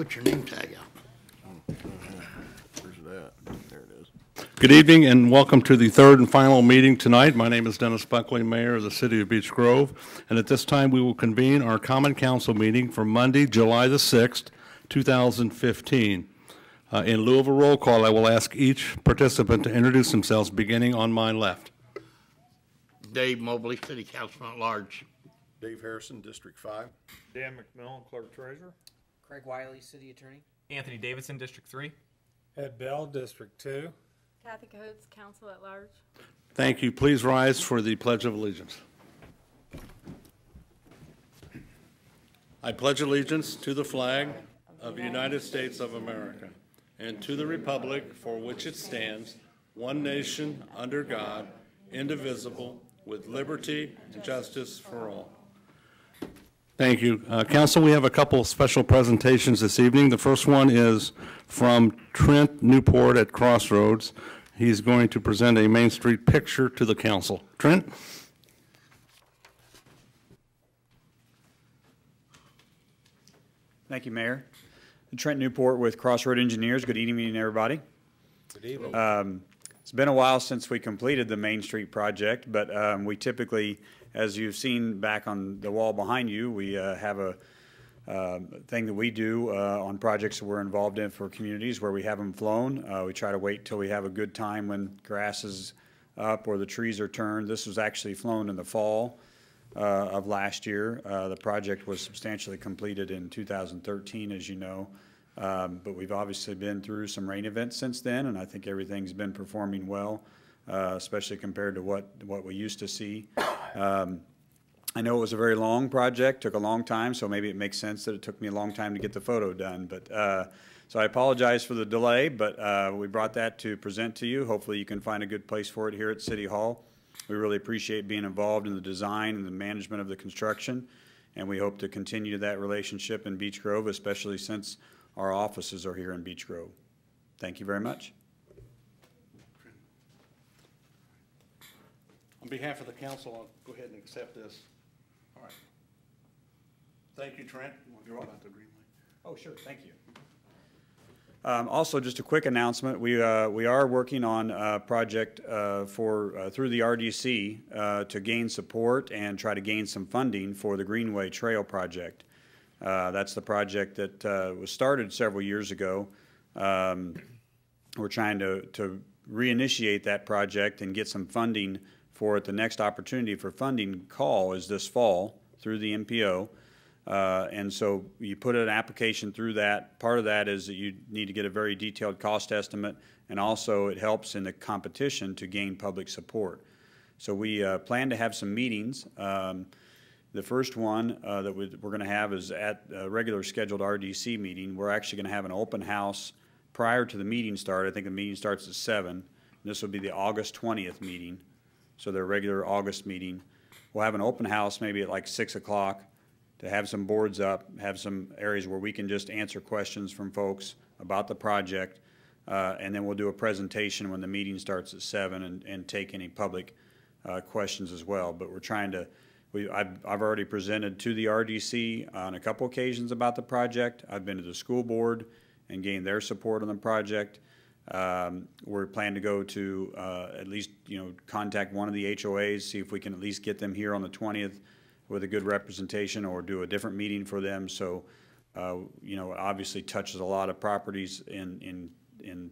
put your name tag out. Where's it at? There it is. Good evening and welcome to the third and final meeting tonight. My name is Dennis Buckley, Mayor of the City of Beech Grove, and at this time we will convene our Common Council meeting for Monday, July the 6th, 2015. In lieu of a roll call, I will ask each participant to introduce themselves, beginning on my left. Dave Mobley, City Councilman at Large. Dave Harrison, District 5. Dan McMillan, Clerk Treasurer. Craig Wiley, City Attorney. Anthony Davidson, District 3. Ed Bell, District 2. Kathy Coates, Council at Large. Thank you. Please rise for the Pledge of Allegiance. I pledge allegiance to the flag of the United States of America and to the republic for which it stands, one nation, under God, indivisible, with liberty and justice for all. Thank you. Council, we have a couple special presentations this evening. The first one is from Trent Newport at Crossroads. He's going to present a Main Street picture to the council. Trent? Thank you, Mayor. Trent Newport with Crossroad Engineers. Good evening, everybody. Good evening. It's been a while since we completed the Main Street project, but we typically, as you've seen back on the wall behind you, we have a thing that we do on projects that we're involved in for communities where we have them flown. We try to wait till we have a good time when grass is up or the trees are turned. This was actually flown in the fall of last year. The project was substantially completed in 2013, as you know. But we've obviously been through some rain events since then, and I think everything's been performing well, especially compared to what we used to see. I know it was a very long project, took a long time, so maybe it makes sense that it took me a long time to get the photo done. But so I apologize for the delay, but we brought that to present to you. Hopefully you can find a good place for it here at City Hall. We really appreciate being involved in the design and the management of the construction, and we hope to continue that relationship in Beech Grove, especially since our offices are here in Beech Grove. Thank you very much. On behalf of the council, I'll go ahead and accept this. All right. Thank you, Trent. You want to draw out the green light? Oh, sure. Thank you. Also, just a quick announcement. We are working on a project through the RDC to gain support and try to gain some funding for the Greenway Trail project. That's the project that was started several years ago. We're trying to reinitiate that project and get some funding for it. The next opportunity for funding call is this fall through the MPO. And so you put an application through that. Part of that is that you need to get a very detailed cost estimate, and also it helps in the competition to gain public support. So we plan to have some meetings. The first one that we're going to have is at a regular scheduled RDC meeting. We're actually going to have an open house prior to the meeting start. I think the meeting starts at 7. This will be the August 20th meeting, so their regular August meeting. We'll have an open house maybe at like 6 o'clock to have some boards up, have some areas where we can just answer questions from folks about the project, and then we'll do a presentation when the meeting starts at 7 and take any public questions as well. But we're trying to I've already presented to the RDC on a couple occasions about the project. I've been to the school board and gained their support on the project. We're planning to go to at least, contact one of the HOAs, see if we can at least get them here on the 20th with a good representation, or do a different meeting for them. So, it obviously touches a lot of properties in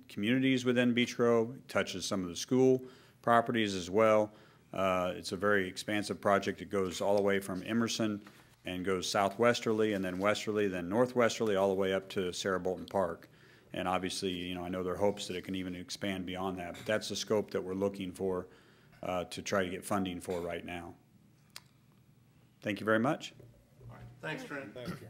communities within Beech Grove, touches some of the school properties as well. It's a very expansive project. It goes all the way from Emerson and goes southwesterly and then westerly, then northwesterly, all the way up to Sarah Bolton Park. And obviously, I know there are hopes that it can even expand beyond that. But that's the scope that we're looking for to try to get funding for right now. Thank you very much. All right. Thanks, Trent. Thank you.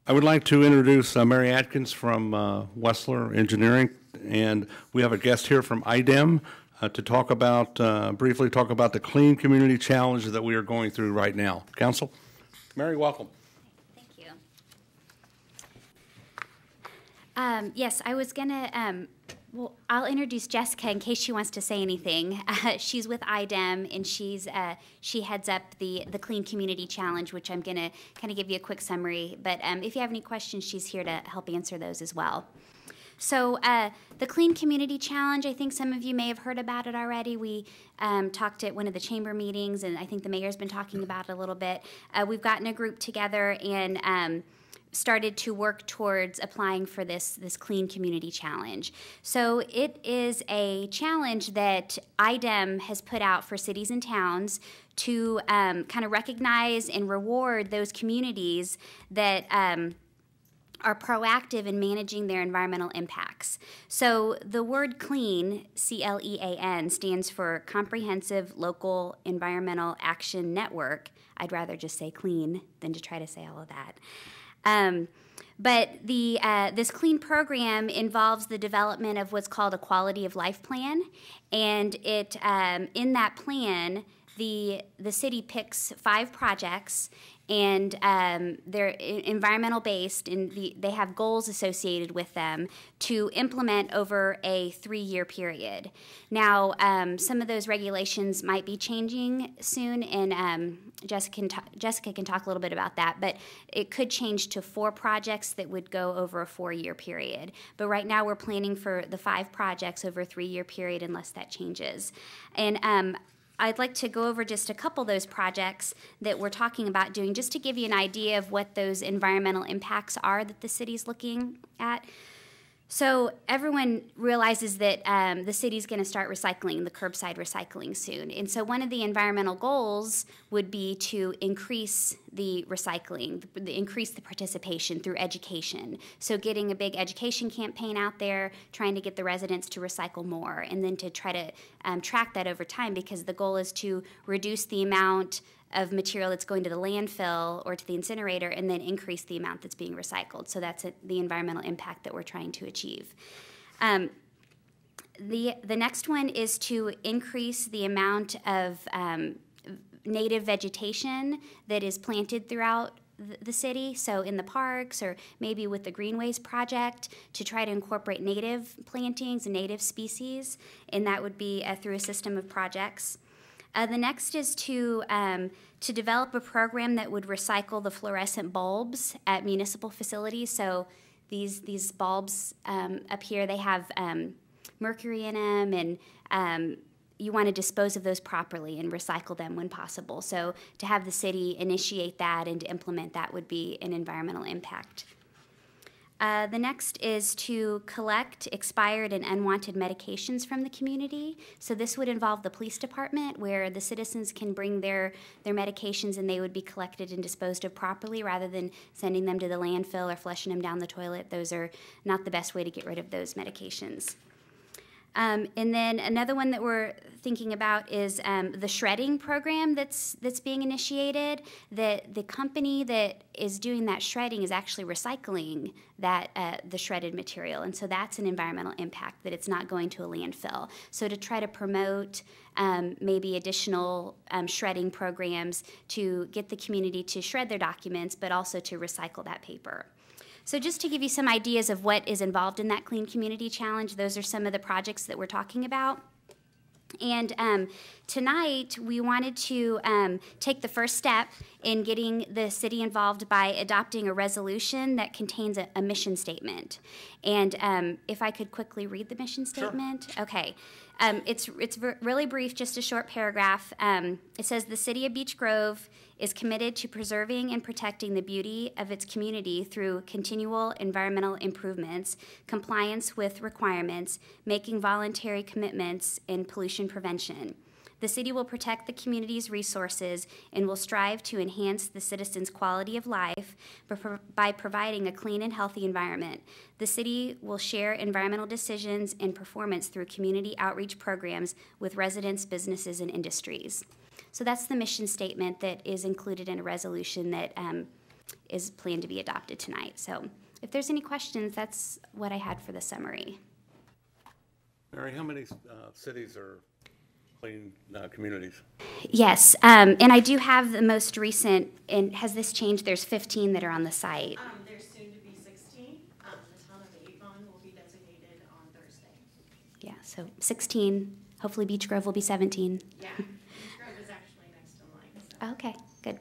I would like to introduce Mary Atkins from Wessler Engineering, and we have a guest here from IDEM to talk about, briefly talk about the Clean Community Challenge that we are going through right now. Council? Mary, welcome. Thank you. Yes, I was going to Well, I'll introduce Jessica in case she wants to say anything. She's with IDEM, and she heads up the Clean Community Challenge, which I'm going to kind of give you a quick summary. But if you have any questions, she's here to help answer those as well. So the Clean Community Challenge, I think some of you may have heard about it already. We talked at one of the chamber meetings, and I think the mayor's been talking about it a little bit. We've gotten a group together and started to work towards applying for this Clean Community Challenge. So it is a challenge that IDEM has put out for cities and towns to kind of recognize and reward those communities that are proactive in managing their environmental impacts. So the word CLEAN, C-L-E-A-N, stands for Comprehensive Local Environmental Action Network. I'd rather just say CLEAN than to try to say all of that. But this CLEAN program involves the development of what's called a quality of life plan, and it in that plan, the city picks 5 projects, and they're environmental based, and they have goals associated with them to implement over a 3-year period. Now, some of those regulations might be changing soon, and Jessica can talk a little bit about that, but it could change to 4 projects that would go over a 4-year period. But right now we're planning for the 5 projects over a 3-year period unless that changes. And I'd like to go over just a couple of those projects that we're talking about doing, just to give you an idea of what those environmental impacts are that the city's looking at. So everyone realizes that the city's going to start recycling, the curbside recycling soon. And so one of the environmental goals would be to increase the recycling, increase the participation through education. So getting a big education campaign out there, trying to get the residents to recycle more, and then to try to track that over time, because the goal is to reduce the amount of material that's going to the landfill or to the incinerator, and then increase the amount that's being recycled. So that's the environmental impact that we're trying to achieve. The next one is to increase the amount of native vegetation that is planted throughout the city, so in the parks or maybe with the Greenways project, to try to incorporate native plantings and native species, and that would be through a system of projects. The next is to develop a program that would recycle the fluorescent bulbs at municipal facilities. So these bulbs up here, they have mercury in them, and you want to dispose of those properly and recycle them when possible. So to have the city initiate that and to implement that would be an environmental impact. The next is to collect expired and unwanted medications from the community. So this would involve the police department, where the citizens can bring their medications and they would be collected and disposed of properly rather than sending them to the landfill or flushing them down the toilet. Those are not the best way to get rid of those medications. And then another one that we're thinking about is the shredding program that's being initiated. The company that is doing that shredding is actually recycling the shredded material, and so that's an environmental impact, that it's not going to a landfill. So to try to promote maybe additional shredding programs to get the community to shred their documents, but also to recycle that paper. So just to give you some ideas of what is involved in that Clean Community Challenge, those are some of the projects that we're talking about. And tonight, we wanted to take the first step in getting the city involved by adopting a resolution that contains a mission statement. And if I could quickly read the mission statement. Sure. Okay. It's really brief, just a short paragraph. It says, the City of Beech Grove is committed to preserving and protecting the beauty of its community through continual environmental improvements, compliance with requirements, making voluntary commitments, and pollution prevention. The city will protect the community's resources and will strive to enhance the citizens' quality of life by providing a clean and healthy environment. The city will share environmental decisions and performance through community outreach programs with residents, businesses, and industries. So that's the mission statement that is included in a resolution that is planned to be adopted tonight. So if there's any questions, that's what I had for the summary. Mary, how many cities are clean communities? Yes, and I do have the most recent, and has this changed? There's 15 that are on the site. There's soon to be 16. The town of Avon will be designated on Thursday. So 16, hopefully Beech Grove will be 17. Yeah, Beech Grove is actually next in line. Okay, good.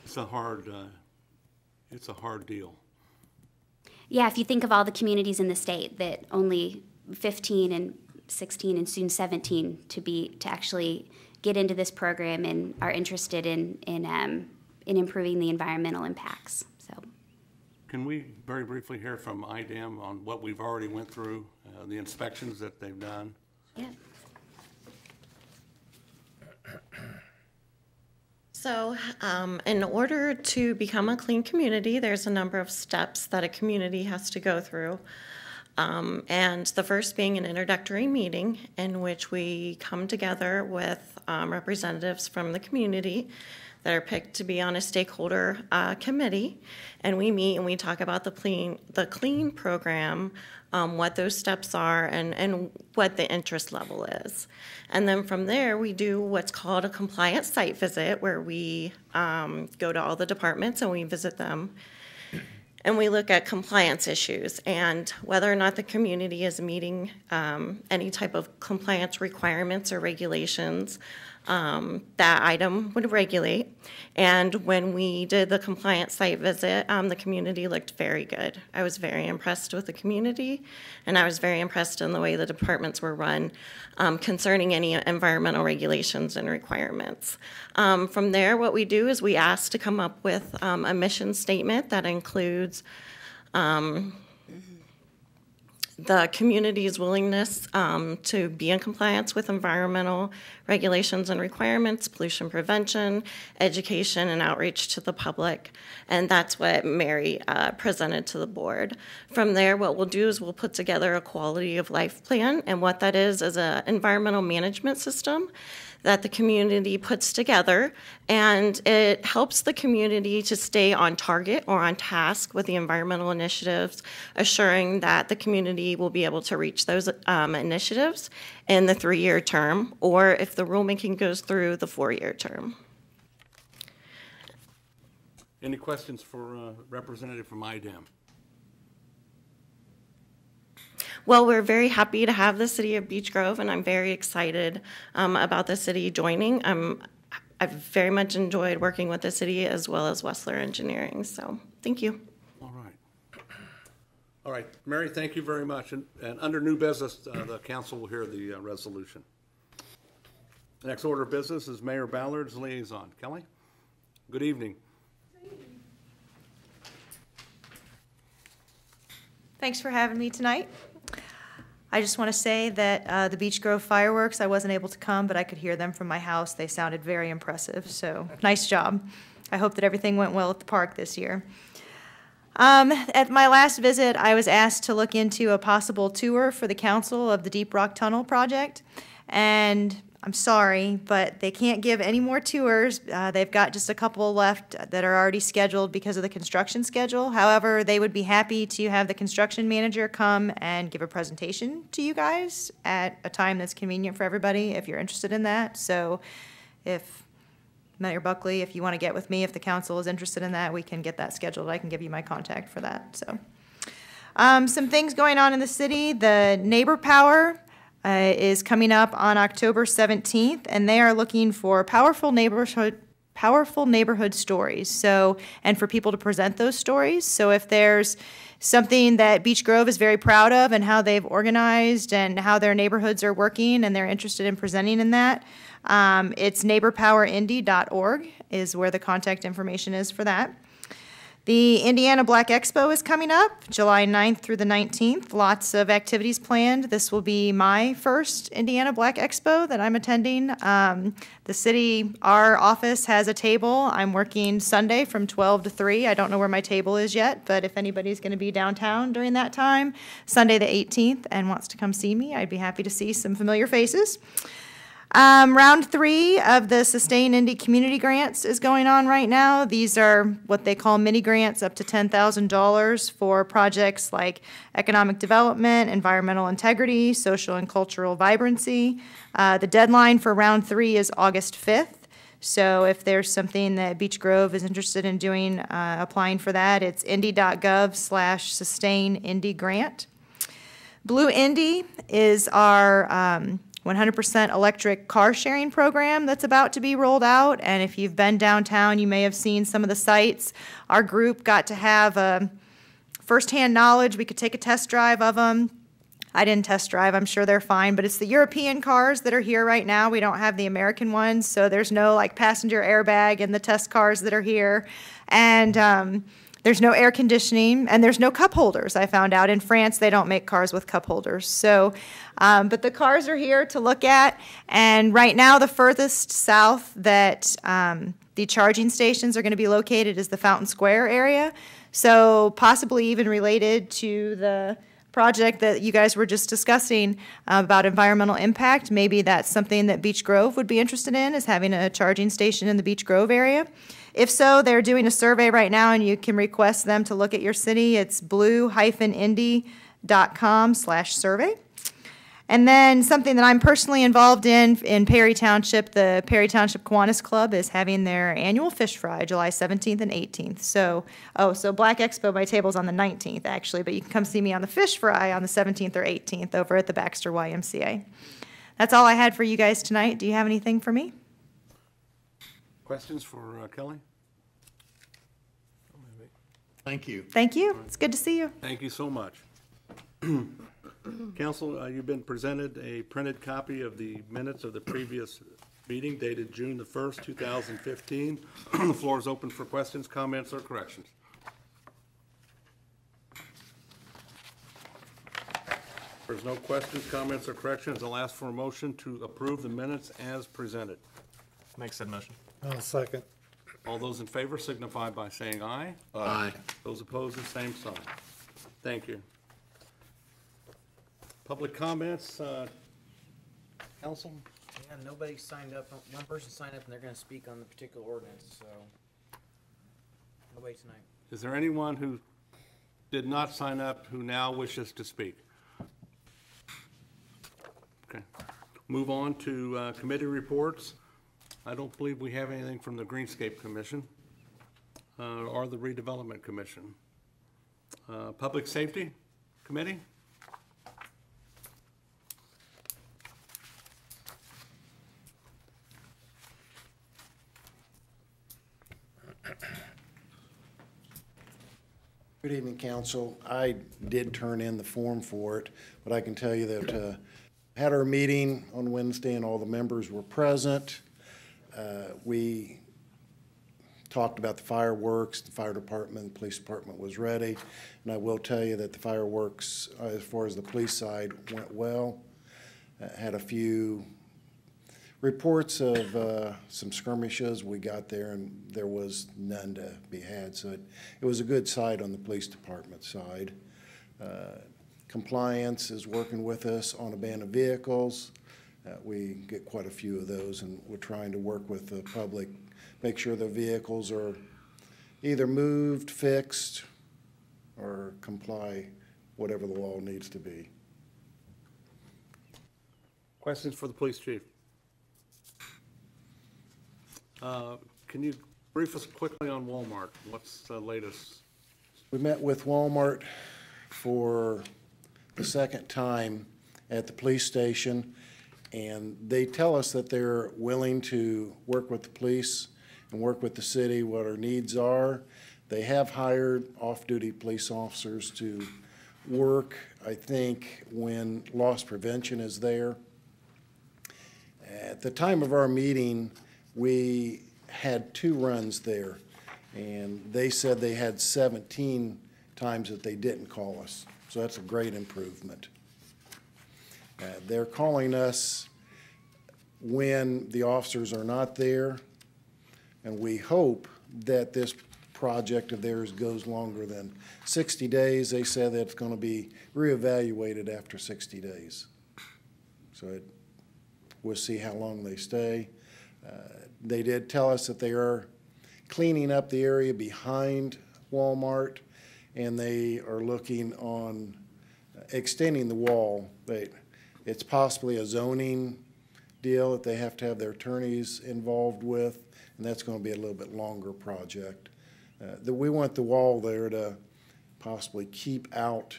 It's a hard deal. Yeah, if you think of all the communities in the state that only 15 and 16 and soon 17 to actually get into this program and are interested in improving the environmental impacts. So, Can we very briefly hear from IDAM on what we've already went through, the inspections that they've done? yeah. So, in order to become a clean community, there's a number of steps that a community has to go through. And the first being an introductory meeting in which we come together with representatives from the community that are picked to be on a stakeholder committee, and we meet and we talk about the clean program, what those steps are, and what the interest level is. And then from there, we do what's called a compliance site visit, where we go to all the departments and we visit them. And we look at compliance issues and whether or not the community is meeting any type of compliance requirements or regulations that item would regulate. And when we did the compliance site visit, the community looked very good. I was very impressed with the community, and I was very impressed in the way the departments were run concerning any environmental regulations and requirements. From there, what we do is we ask to come up with a mission statement that includes the community's willingness to be in compliance with environmental regulations and requirements, pollution prevention, education, and outreach to the public. And that's what Mary presented to the board. From there, what we'll do is we'll put together a quality of life plan, and what that is an environmental management system that the community puts together, and it helps the community to stay on target or on task with the environmental initiatives, assuring that the community will be able to reach those initiatives in the 3-year term, or if the rulemaking goes through, the 4-year term. Any questions for representative from IDAM? Well, we're very happy to have the city of Beech Grove, and I'm very excited about the city joining. I've very much enjoyed working with the city as well as Wessler Engineering, so thank you. All right. All right, Mary, thank you very much. And under new business, the council will hear the resolution. The next order of business is Mayor Ballard's liaison. Kelly, good evening. Thanks for having me tonight. I just want to say that the Beech Grove fireworks, I wasn't able to come, but I could hear them from my house. They sounded very impressive, so nice job. I hope that everything went well at the park this year. At my last visit, I was asked to look into a possible tour for the council of the Deep Rock Tunnel project, and I'm sorry, but they can't give any more tours. They've got just a couple left that are already scheduled because of the construction schedule. However, they would be happy to have the construction manager come and give a presentation to you guys at a time that's convenient for everybody if you're interested in that. So if Mayor Buckley, if you want to get with me, if the council is interested in that, we can get that scheduled. I can give you my contact for that. So some things going on in the city. The Neighbor Power is coming up on October 17th, and they are looking for powerful neighborhood stories. So, and for people to present those stories. So if there's something that Beech Grove is very proud of and how they've organized and how their neighborhoods are working and they're interested in presenting in that, it's neighborpowerindy.org is where the contact information is for that. The Indiana Black Expo is coming up, July 9th through the 19th. Lots of activities planned. This will be my first Indiana Black Expo that I'm attending. The city, our office has a table. I'm working Sunday from 12 to 3. I don't know where my table is yet, but if anybody's going to be downtown during that time, Sunday the 18th, and wants to come see me, I'd be happy to see some familiar faces. Round 3 of the Sustain Indy Community Grants is going on right now. These are what they call mini grants, up to $10,000 for projects like economic development, environmental integrity, social and cultural vibrancy. The deadline for round 3 is August 5th. So if there's something that Beech Grove is interested in doing, applying for that, it's indy.gov/sustain-indy grant. Blue Indy is our 100% electric car sharing program that's about to be rolled out. And if you've been downtown, you may have seen some of the sites. Our group got to have firsthand knowledge. We could take a test drive of them. I didn't test drive. I'm sure they're fine. But it's the European cars that are here right now. We don't have the American ones. So there's no like passenger airbag in the test cars that are here. And there's no air conditioning, and there's no cup holders. I found out in France they don't make cars with cup holders. So, but the cars are here to look at, and right now the furthest south that the charging stations are going to be located is the Fountain Square area. So possibly even related to the project that you guys were just discussing about environmental impact. Maybe that's something that Beech Grove would be interested in, is having a charging station in the Beech Grove area. If so, they're doing a survey right now, and you can request them to look at your city. It's blue-indy.com/survey. And then something that I'm personally involved in Perry Township, the Perry Township Kiwanis Club is having their annual fish fry, July 17th and 18th. So Black Expo, my table's on the 19th, actually, but you can come see me on the fish fry on the 17th or 18th over at the Baxter YMCA. That's all I had for you guys tonight. Do you have anything for me? Questions for Kelly? Thank you. Thank you. It's good to see you. Thank you so much. Council, you've been presented a printed copy of the minutes of the previous meeting dated June the 1st, 2015. The floor is open for questions, comments, or corrections. If there's no questions, comments, or corrections, I'll ask for a motion to approve the minutes as presented. Make said motion. I'll second. All those in favor signify by saying aye. Aye. Those opposed, the same sign. Thank you. Public comments, council? Yeah, nobody signed up. One person signed up and they're gonna speak on the particular ordinance, so nobody tonight. Is there anyone who did not sign up who now wishes to speak? Okay. Move on to committee reports. I don't believe we have anything from the Greenscape Commission or the Redevelopment Commission. Public Safety Committee? Good evening, Council. I did turn in the form for it, but I can tell you that had our meeting on Wednesday and all the members were present. We talked about the fireworks. The fire department, the police department was ready, and I will tell you that the fireworks, as far as the police side, went well. Had a few reports of some skirmishes. We got there and there was none to be had, so it was a good side on the police department side. Compliance is working with us on abandoned vehicles. We get quite a few of those, and we're trying to work with the public, make sure the vehicles are either moved, fixed, or comply whatever the law needs to be. Questions for the police chief? Can you brief us quickly on Walmart? What's the latest? We met with Walmart for the second time at the police station, and they tell us that they're willing to work with the police and work with the city, what our needs are. They have hired off-duty police officers to work, I think, when loss prevention is there. At the time of our meeting, we had 2 runs there, and they said they had 17 times that they didn't call us. So that's a great improvement. They're calling us when the officers are not there, and we hope that this project of theirs goes longer than 60 days. They said that it's going to be reevaluated after 60 days. So we'll see how long they stay. They did tell us that they are cleaning up the area behind Walmart, and they are looking on extending the wall. It's possibly a zoning deal that they have to have their attorneys involved with, and that's going to be a little bit longer project. We want the wall there to possibly keep out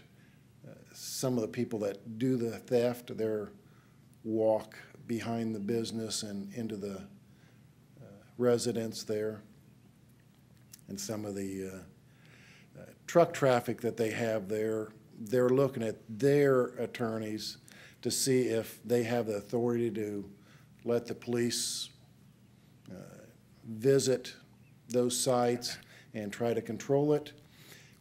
some of the people that do the theft, their walk behind the business and into the residence there. And some of the truck traffic that they have there, they're looking at their attorneys to see if they have the authority to let the police visit those sites and try to control it.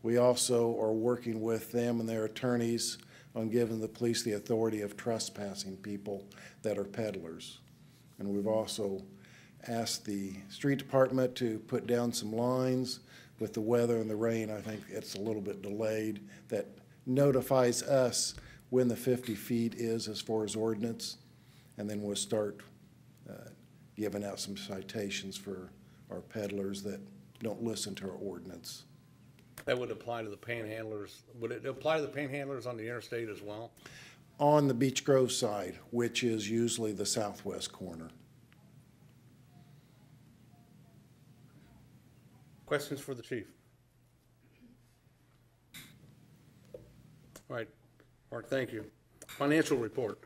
We also are working with them and their attorneys on giving the police the authority of trespassing people that are peddlers. And we've also asked the street department to put down some lines. With the weather and the rain, I think it's a little bit delayed, that notifies us when the 50 feet is as far as ordinance, and then we'll start giving out some citations for our peddlers that don't listen to our ordinance. That would apply to the panhandlers. Would it apply to the panhandlers on the interstate as well? On the Beech Grove side, which is usually the southwest corner. Questions for the chief? All right, Mark, thank you. Financial report.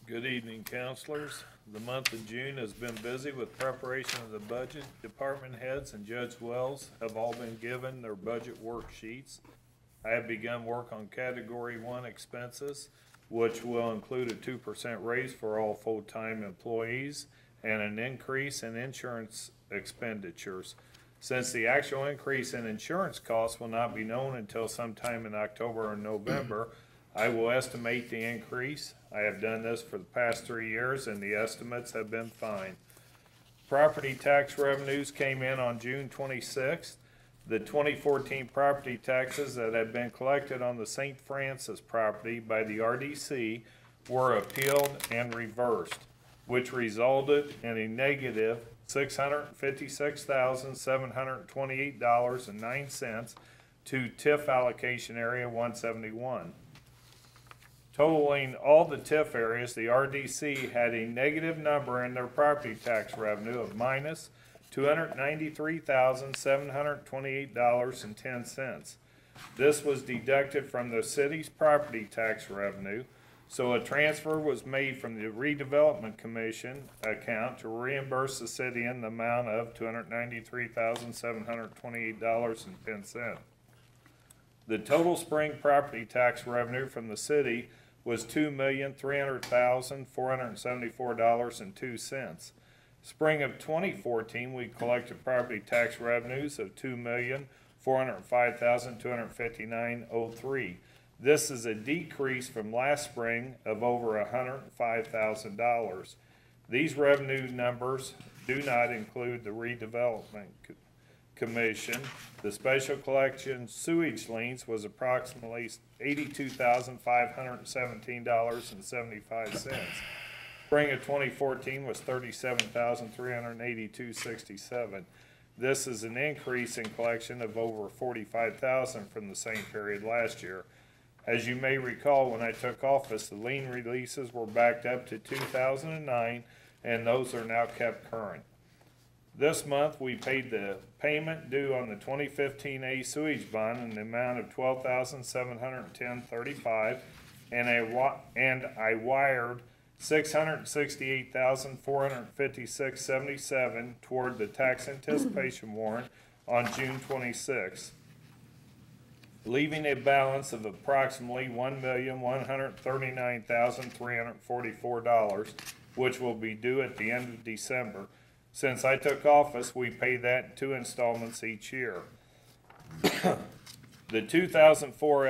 Good evening, councilors. The month of June has been busy with preparation of the budget. Department heads and Judge Wells have all been given their budget worksheets. I have begun work on Category 1 expenses, which will include a 2% raise for all full-time employees and an increase in insurance expenditures. Since the actual increase in insurance costs will not be known until sometime in October or November, I will estimate the increase. I have done this for the past 3 years and the estimates have been fine. Property tax revenues came in on June 26th. The 2014 property taxes that had been collected on the St. Francis property by the RDC were appealed and reversed, which resulted in a negative $656,728.09 to TIF allocation area 171. Totaling all the TIF areas, the RDC had a negative number in their property tax revenue of minus $293,728.10. This was deducted from the city's property tax revenue, so a transfer was made from the Redevelopment Commission account to reimburse the city in the amount of $293,728.10. The total spring property tax revenue from the city was $2,300,474.02. Spring of 2014, we collected property tax revenues of $2,405,259.03. This is a decrease from last spring of over $105,000. These revenue numbers do not include the Redevelopment Commission. The special collection sewage liens was approximately $82,517.75. Spring of 2014 was $37,382.67. This is an increase in collection of over $45,000 from the same period last year. As you may recall, when I took office, the lien releases were backed up to 2009, and those are now kept current. This month, we paid the payment due on the 2015 A sewage bond in the amount of $12,710.35, and I wired $668,456.77 toward the tax anticipation warrant on June 26th, leaving a balance of approximately $1,139,344, which will be due at the end of December. Since I took office, we pay that in 2 installments each year. The 2004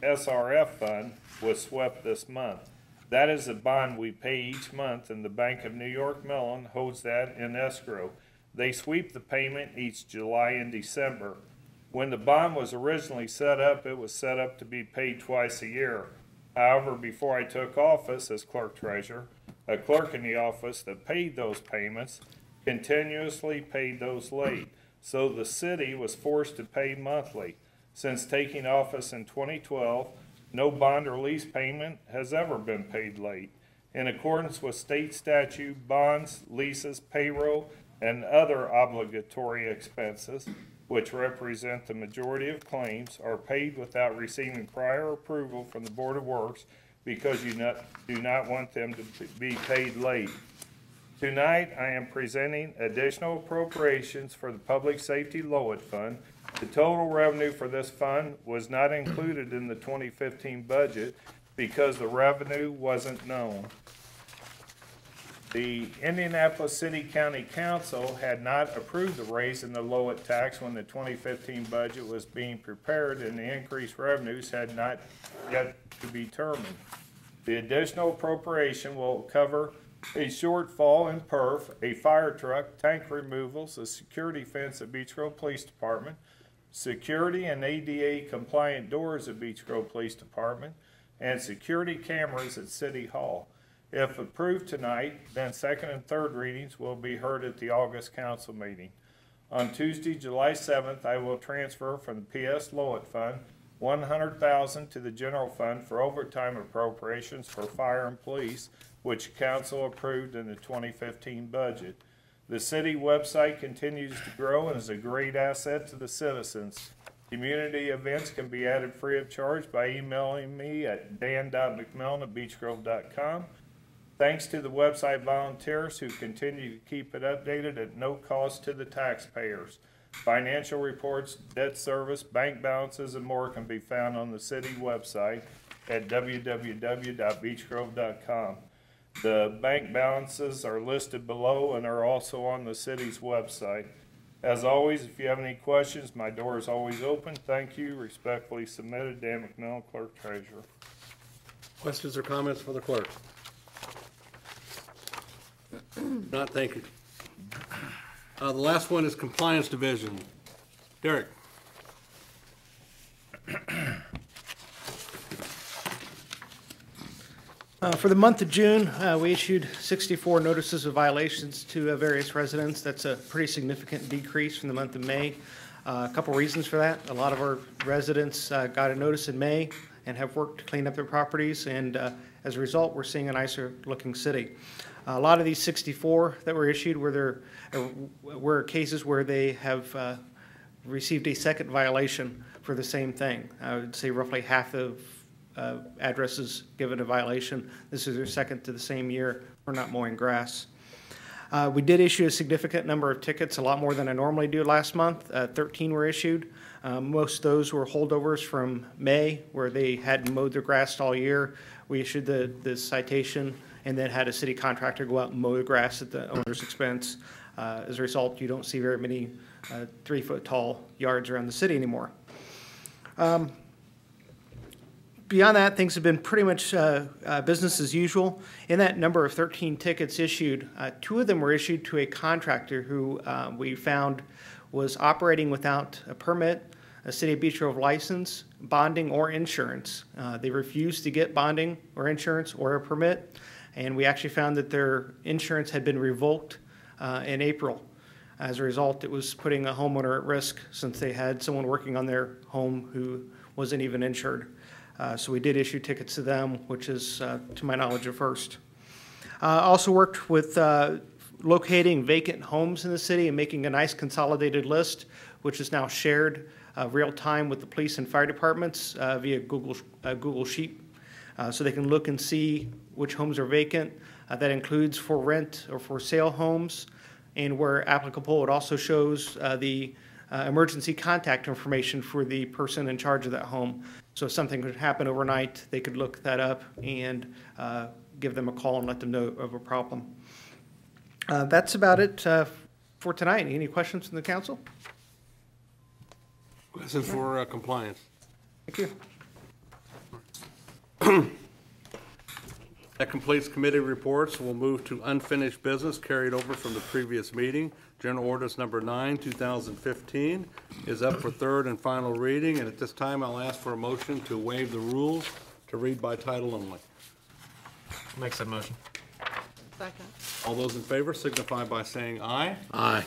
SRF fund was swept this month. That is a bond we pay each month, and the Bank of New York Mellon holds that in escrow. They sweep the payment each July and December. When the bond was originally set up, it was set up to be paid twice a year. However, before I took office as clerk-treasurer, a clerk in the office that paid those payments continuously paid those late, so the city was forced to pay monthly. Since taking office in 2012, no bond or lease payment has ever been paid late. In accordance with state statute, bonds, leases, payroll, and other obligatory expenses which represent the majority of claims, are paid without receiving prior approval from the Board of Works because you do not want them to be paid late. Tonight, I am presenting additional appropriations for the Public Safety Lowit Fund. The total revenue for this fund was not included in the 2015 budget because the revenue wasn't known. The Indianapolis City County Council had not approved the raise in the Lowit tax when the 2015 budget was being prepared, and the increased revenues had not yet to be determined. The additional appropriation will cover a shortfall in perf, a fire truck, tank removals, a security fence at Beech Grove Police Department, security and ADA compliant doors at Beech Grove Police Department, and security cameras at City Hall. If approved tonight, then second and third readings will be heard at the August council meeting. On Tuesday, July 7th, I will transfer from the PS Lowit Fund $100,000 to the general fund for overtime appropriations for fire and police, which council approved in the 2015 budget. The city website continues to grow and is a great asset to the citizens. Community events can be added free of charge by emailing me at dan.mcmillan@beechgrove.com. Thanks to the website volunteers who continue to keep it updated at no cost to the taxpayers. Financial reports, debt service, bank balances, and more can be found on the city website at www.beechgrove.com. The bank balances are listed below and are also on the city's website. As always, if you have any questions, my door is always open. Thank you. Respectfully submitted, Dan McMillan, Clerk Treasurer. Questions or comments for the clerk? Not, thank you. The last one is Compliance Division. Derek. For the month of June, we issued 64 notices of violations to various residents. That's a pretty significant decrease from the month of May. A couple reasons for that. A lot of our residents got a notice in May and have worked to clean up their properties, and as a result, we're seeing a nicer looking city. A lot of these 64 that were issued were cases where they have received a second violation for the same thing. I would say roughly half of addresses given a violation. This is their second to the same year for not mowing grass. We did issue a significant number of tickets, a lot more than I normally do last month. 13 were issued. Most of those were holdovers from May, where they hadn't mowed their grass all year. We issued the citation and then had a city contractor go out and mow the grass at the owner's expense. As a result, you don't see very many 3-foot tall yards around the city anymore. Beyond that, things have been pretty much business as usual. In that number of 13 tickets issued, 2 of them were issued to a contractor who we found was operating without a permit, a City of Beech Grove license, bonding, or insurance. They refused to get bonding or insurance or a permit, and we actually found that their insurance had been revoked in April. As a result, it was putting a homeowner at risk since they had someone working on their home who wasn't even insured. So we did issue tickets to them, which is, to my knowledge, a first. Also worked with locating vacant homes in the city and making a nice consolidated list, which is now shared real time with the police and fire departments via Google Sheet. So they can look and see which homes are vacant. That includes for rent or for sale homes, and where applicable, it also shows the emergency contact information for the person in charge of that home. So if something could happen overnight, they could look that up and give them a call and let them know of a problem. That's about it for tonight. Any questions from the council? Questions for compliance? Thank you. That completes committee reports. We'll move to unfinished business carried over from the previous meeting. General Ordinance Number 9, 2015 is up for third and final reading, and at this time I'll ask for a motion to waive the rules to read by title only. Make that motion. Second. All those in favor signify by saying aye. Aye.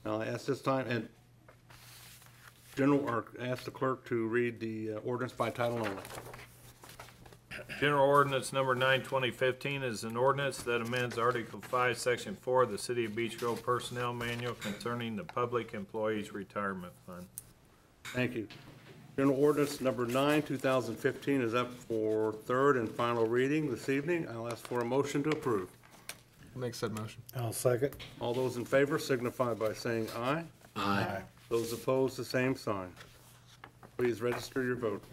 Now I ask this time, and ask the clerk to read the ordinance by title only. General ordinance number 9/2015 is an ordinance that amends Article 5, Section 4 of the City of Beech Grove Personnel Manual concerning the Public Employees Retirement Fund. Thank you. General ordinance number 9, 2015 is up for third and final reading this evening. I'll ask for a motion to approve. Make said motion. I'll second. All those in favor signify by saying aye. Aye. Those opposed, the same sign. Please register your vote.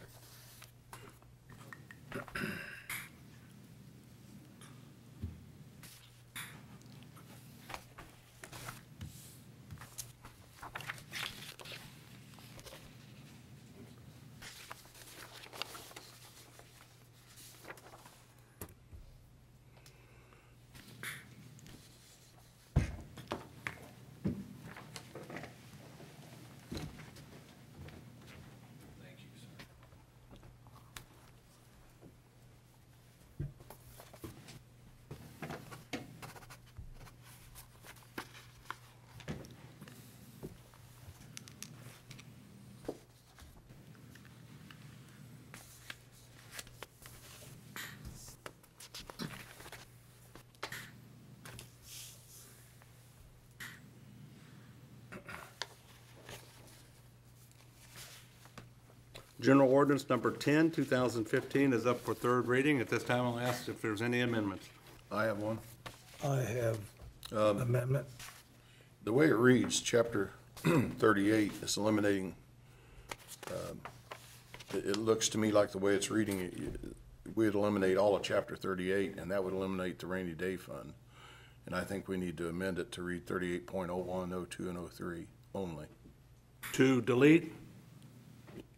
General ordinance number 10, 2015 is up for third reading. At this time, I'll ask if there's any amendments. I have one. I have amendment. The way it reads, chapter 38 is eliminating, it looks to me like the way it's reading, we'd eliminate all of chapter 38, and that would eliminate the rainy day fund. And I think we need to amend it to read 38.01, 02, and 03 only. To delete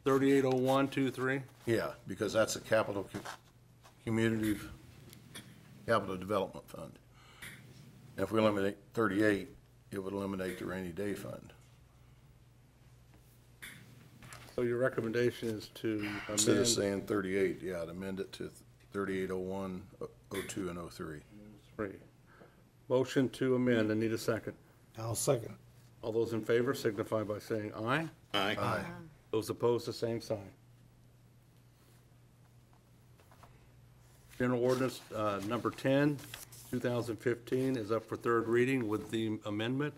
3801, 23? Yeah, because that's a capital development fund. And if we eliminate 38, it would eliminate the rainy day fund. So your recommendation is to Instead of amend saying 38, yeah, I'd amend it to 3801, 02, and 03. 3. Motion to amend. I need a second. I'll second. All those in favor signify by saying aye. Aye. Aye. Those opposed, the same sign. General ordinance number 10, 2015 is up for third reading with the amendment.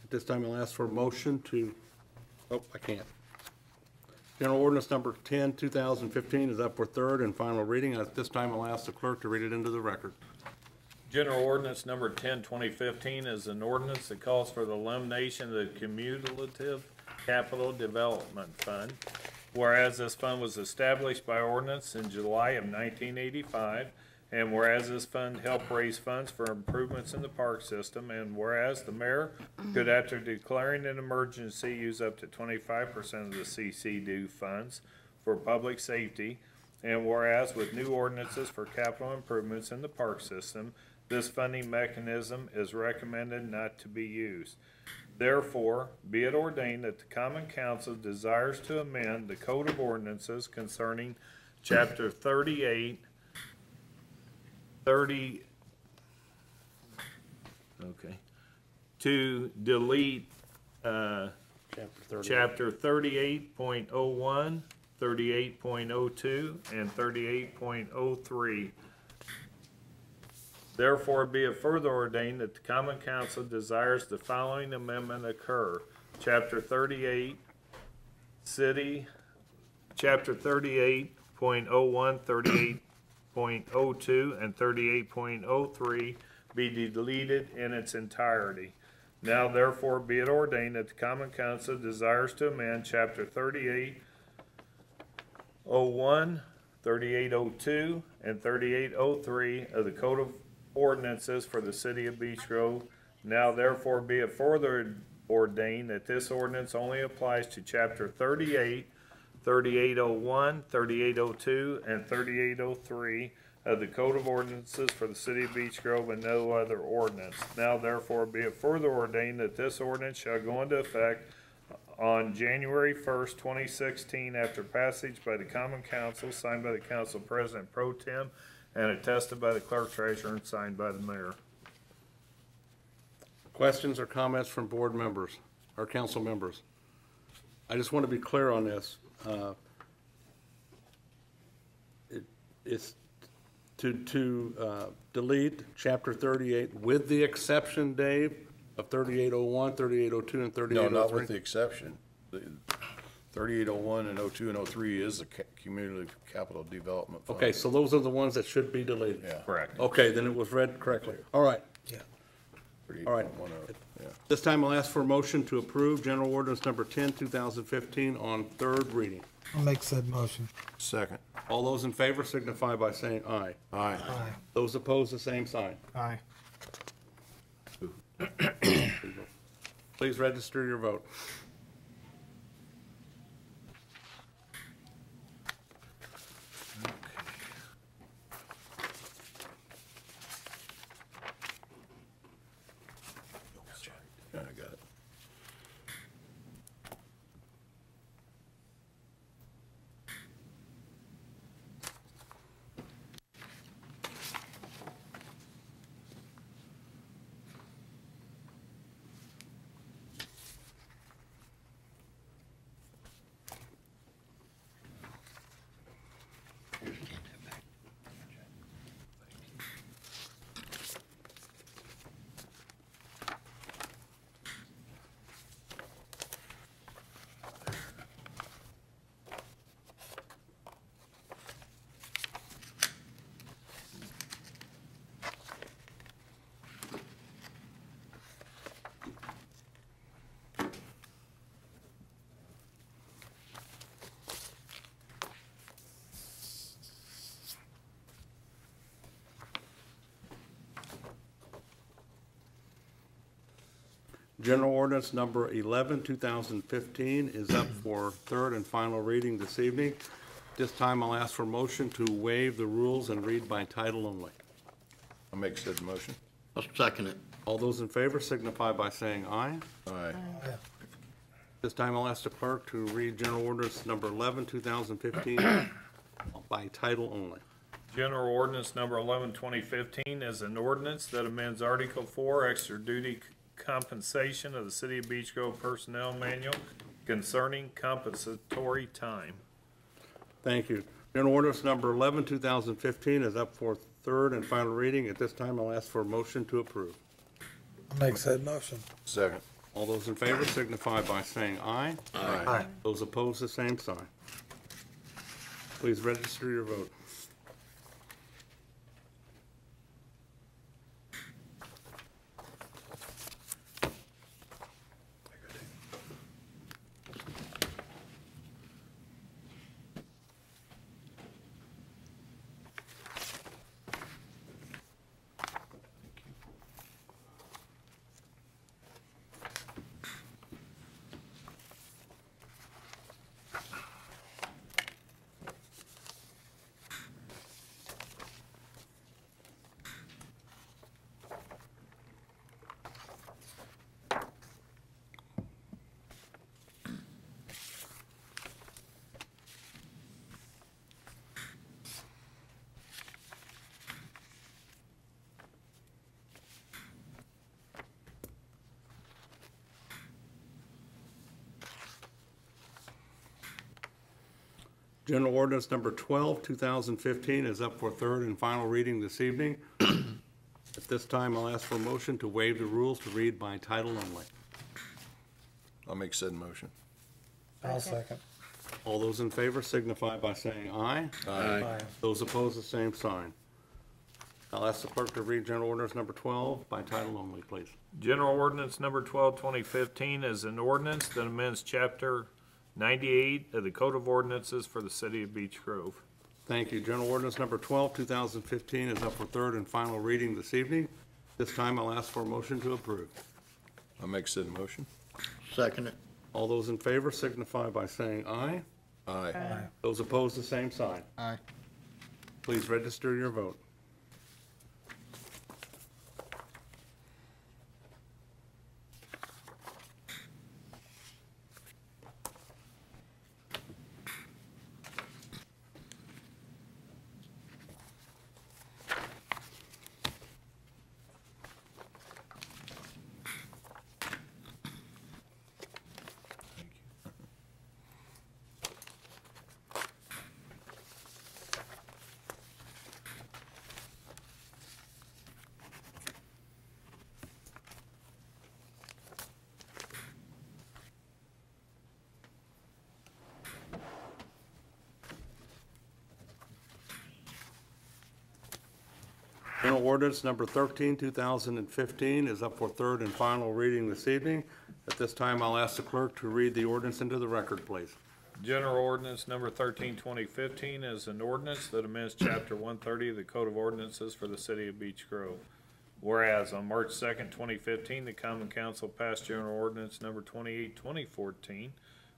At this time, I'll ask for a motion to, I can't. General ordinance number 10, 2015 is up for third and final reading. At this time, I'll ask the clerk to read it into the record. General ordinance number 10/2015 is an ordinance that calls for the elimination of the cumulative capital development fund. Whereas this fund was established by ordinance in July of 1985, and whereas this fund helped raise funds for improvements in the park system, and whereas the mayor could, after declaring an emergency, use up to 25% of the CCD funds for public safety, and whereas with new ordinances for capital improvements in the park system, this funding mechanism is recommended not to be used. Therefore, be it ordained that the Common Council desires to amend the Code of Ordinances concerning Chapter 38, to delete Chapter 38.01, 38.02, and 38.03. Therefore, be it further ordained that the Common Council desires the following amendment occur. Chapter 38, Chapter 38.01, 38.02, and 38.03 be deleted in its entirety. Now, therefore, be it ordained that the Common Council desires to amend Chapter 38.01, 38.02, and 38.03 of the Code of Ordinances for the City of Beech Grove. Now, therefore, be it further ordained that this ordinance only applies to Chapter 38, 38.01, 38.02, and 38.03 of the Code of Ordinances for the City of Beech Grove, and no other ordinance. Now, therefore, be it further ordained that this ordinance shall go into effect on January 1st, 2016, after passage by the Common Council, signed by the Council President Pro Tem, and attested by the Clerk Treasurer and signed by the Mayor. Questions or comments from board members or council members? I just want to be clear on this. It's to delete chapter 38 with the exception, Dave, of 3801, 3802, and 3803? No, not with the exception. 3801 and 02 and 03 is the Community Capital Development Fund. Okay, so those are the ones that should be deleted? Yeah. Correct. Okay, then it was read correctly. All right. Yeah. All right. Yeah. This time I'll ask for a motion to approve General Ordinance Number 10, 2015 on third reading. I'll make said motion. Second. All those in favor signify by saying aye. Aye. Aye. Those opposed, the same sign. Aye. Please register your vote. Yeah, I got it. General Ordinance Number 11, 2015 is up for third and final reading this evening. This time I'll ask for a motion to waive the rules and read by title only. I'll make said motion. I'll second it. All those in favor signify by saying aye. Aye. This time I'll ask the clerk to read General Ordinance Number 11, 2015 by title only. General Ordinance Number 11, 2015 is an ordinance that amends Article 4, Extra Duty Compensation of the City of Beech Grove Personnel Manual concerning compensatory time. Thank you. General Ordinance Number 11, 2015 is up for third and final reading. At this time, I'll ask for a motion to approve. I'll make said motion. Second. All those in favor signify by saying aye. Aye. Those opposed, the same sign. Please register your vote. General Ordinance Number 12, 2015 is up for third and final reading this evening. At this time, I'll ask for a motion to waive the rules to read by title only. I'll make said motion. I'll second. All those in favor signify by saying aye. Aye. Those opposed, the same sign. I'll ask the clerk to read General Ordinance Number 12 by title only, please. General Ordinance Number 12, 2015 is an ordinance that amends Chapter 98 of the Code of Ordinances for the City of Beech Grove. Thank you. General Ordinance Number 12, 2015 is up for third and final reading this evening. This time, I'll ask for a motion to approve. I'll make said motion. Second it. All those in favor signify by saying aye. Aye. Those opposed, the same sign. Aye. Please register your vote. General Ordinance number 13, 2015 is up for third and final reading this evening. At this time, I'll ask the clerk to read the ordinance into the record, please. General Ordinance number 13, 2015 is an ordinance that amends Chapter 130 of the Code of Ordinances for the City of Beech Grove. Whereas on March 2nd, 2015, the Common Council passed General Ordinance number 28, 2014.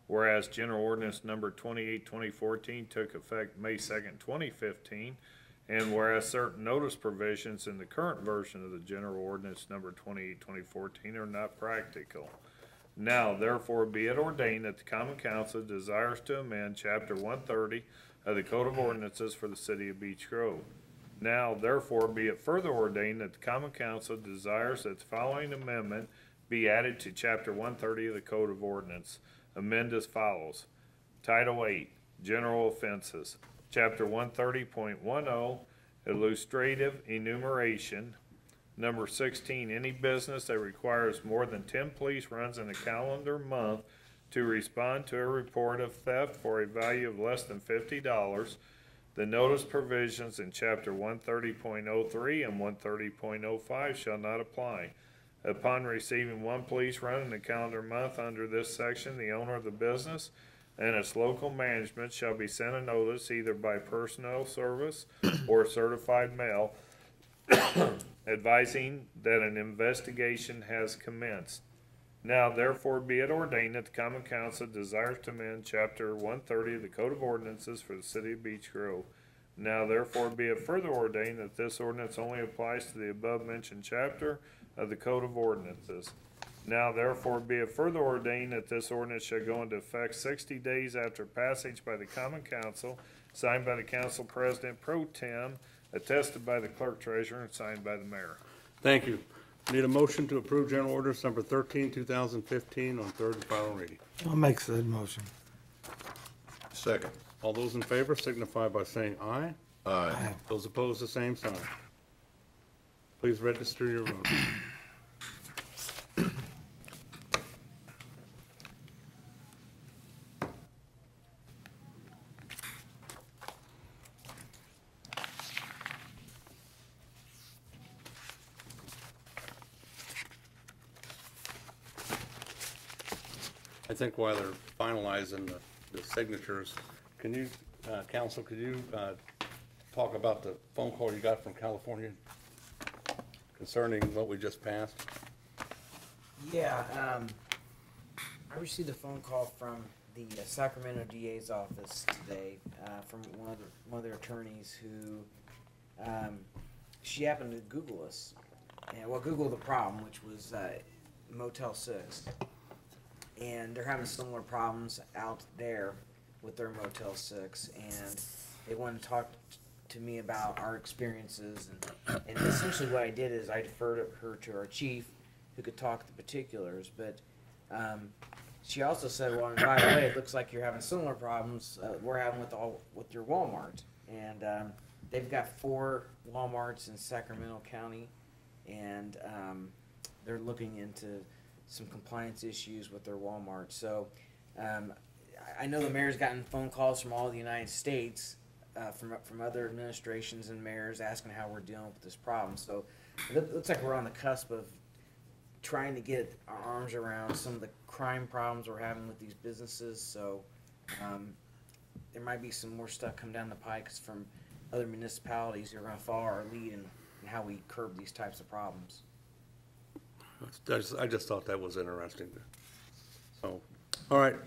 Whereas General Ordinance number 28, 2014 took effect May 2nd, 2015. And whereas certain notice provisions in the current version of the General Ordinance number 28, 2014 are not practical. Now, therefore, be it ordained that the Common Council desires to amend Chapter 130 of the Code of Ordinances for the City of Beech Grove. Now, therefore, be it further ordained that the Common Council desires that the following amendment be added to Chapter 130 of the Code of Ordinance. Amend as follows. Title 8, General Offenses. Chapter 130.10, Illustrative Enumeration. Number 16, any business that requires more than 10 police runs in a calendar month to respond to a report of theft for a value of less than $50. The notice provisions in Chapter 130.03 and 130.05 shall not apply. Upon receiving one police run in a calendar month under this section, the owner of the business and its local management shall be sent a notice either by personnel service or certified mail advising that an investigation has commenced. Now, therefore, be it ordained that the Common Council desires to amend Chapter 130 of the Code of Ordinances for the City of Beech Grove. Now, therefore, be it further ordained that this ordinance only applies to the above-mentioned chapter of the Code of Ordinances. Now, therefore, be it further ordained that this ordinance shall go into effect 60 days after passage by the Common Council, signed by the Council President Pro Tem, attested by the Clerk Treasurer, and signed by the Mayor. Thank you. Need a motion to approve General Ordinance number 13, 2015 on third and final reading. I'll make said motion. Second. All those in favor signify by saying aye. Aye. Those opposed, the same sign. Please register your vote. I think while they're finalizing the signatures, can you, Council, could you talk about the phone call you got from California concerning what we just passed? Yeah, I received a phone call from the Sacramento DA's office today from one of their attorneys who she happened to Google us, and Google the problem, which was Motel 6. And they're having similar problems out there with their Motel 6, and they wanted to talk to me about our experiences, and essentially what I did is I deferred her to our chief, who could talk the particulars, but she also said, well, and by the way, it looks like you're having similar problems we're having with your Walmart, and they've got 4 Walmarts in Sacramento County, and they're looking into some compliance issues with their Walmart. So I know the mayor's gotten phone calls from all the United States, from other administrations and mayors asking how we're dealing with this problem. So it looks like we're on the cusp of trying to get our arms around some of the crime problems we're having with these businesses. So there might be some more stuff come down the pike from other municipalities who are going to follow our lead in how we curb these types of problems. I just thought that was interesting. So, all right,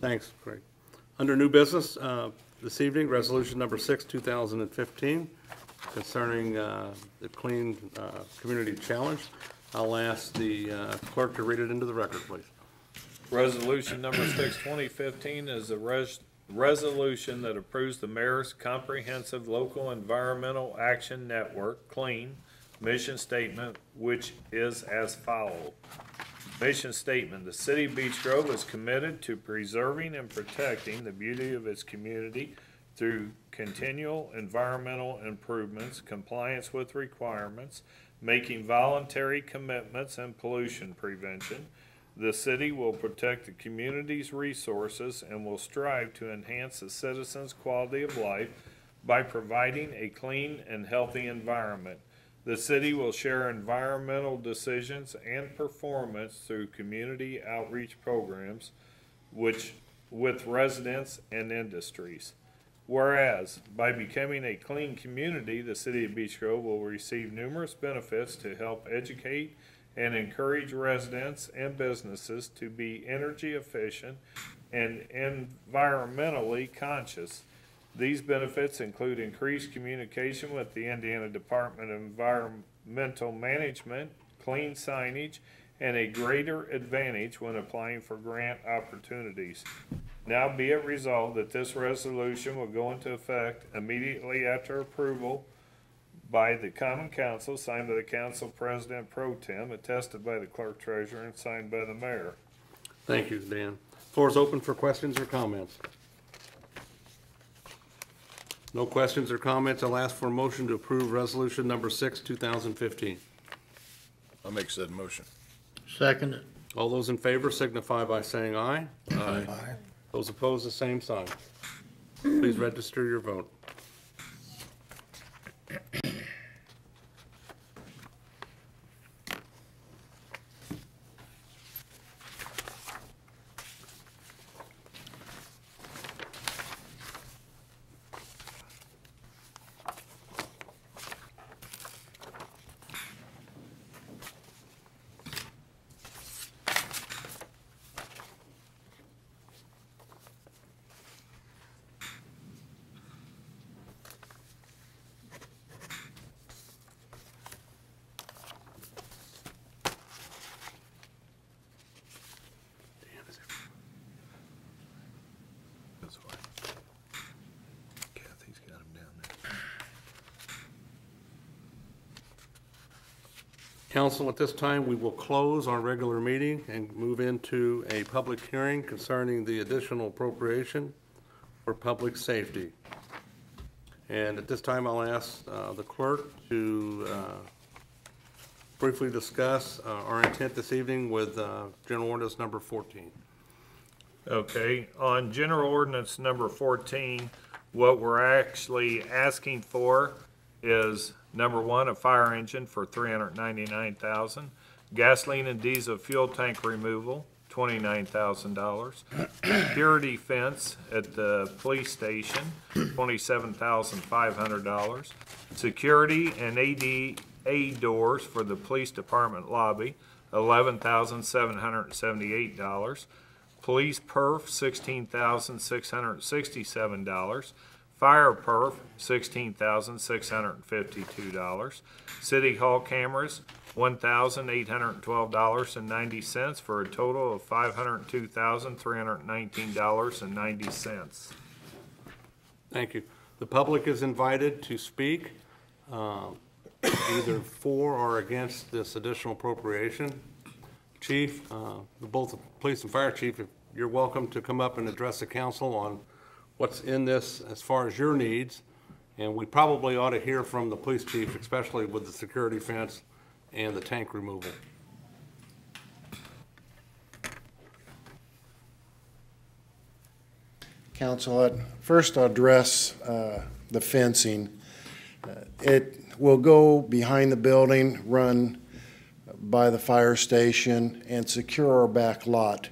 thanks, Craig. Under new business, this evening, resolution number 6, 2015, concerning the Clean Community Challenge. I'll ask the clerk to read it into the record, please. Resolution number 6, 2015 is a resolution that approves the mayor's comprehensive local environmental action network, CLEAN, mission statement, which is as follows. Mission statement: the City of Beech Grove is committed to preserving and protecting the beauty of its community through continual environmental improvements, compliance with requirements, making voluntary commitments, and pollution prevention. The city will protect the community's resources and will strive to enhance the citizens' quality of life by providing a clean and healthy environment. The city will share environmental decisions and performance through community outreach programs with residents and industries. Whereas, by becoming a clean community, the city of Beech Grove will receive numerous benefits to help educate and encourage residents and businesses to be energy efficient and environmentally conscious. These benefits include increased communication with the Indiana Department of Environmental Management, clean signage, and a greater advantage when applying for grant opportunities. Now be it resolved that this resolution will go into effect immediately after approval by the Common Council, signed by the Council President Pro Tem, attested by the Clerk Treasurer, and signed by the Mayor. Thank you, Dan. Floor is open for questions or comments. No questions or comments. I'll ask for a motion to approve Resolution Number 6, 2015. I'll make said motion. Second. All those in favor signify by saying aye. Aye. Those opposed, the same sign. Please register your vote. Kathy's got him down there. Council, at this time, we will close our regular meeting and move into a public hearing concerning the additional appropriation for public safety. And at this time, I'll ask the clerk to briefly discuss our intent this evening with General Ordinance Number 14. Okay, on General Ordinance Number 14, what we're actually asking for is, number one, a fire engine for $399,000, gasoline and diesel fuel tank removal, $29,000, security fence at the police station, $27,500, security and ADA doors for the police department lobby, $11,778, police perf, $16,667, fire perf, $16,652, city hall cameras, $1,812.90 for a total of $502,319.90. Thank you. The public is invited to speak either for or against this additional appropriation. Chief, both the police and fire chief, you're welcome to come up and address the council on what's in this as far as your needs. And we probably ought to hear from the police chief, especially with the security fence and the tank removal. Council, first I'll address the fencing. It will go behind the building, run by the fire station, and secure our back lot.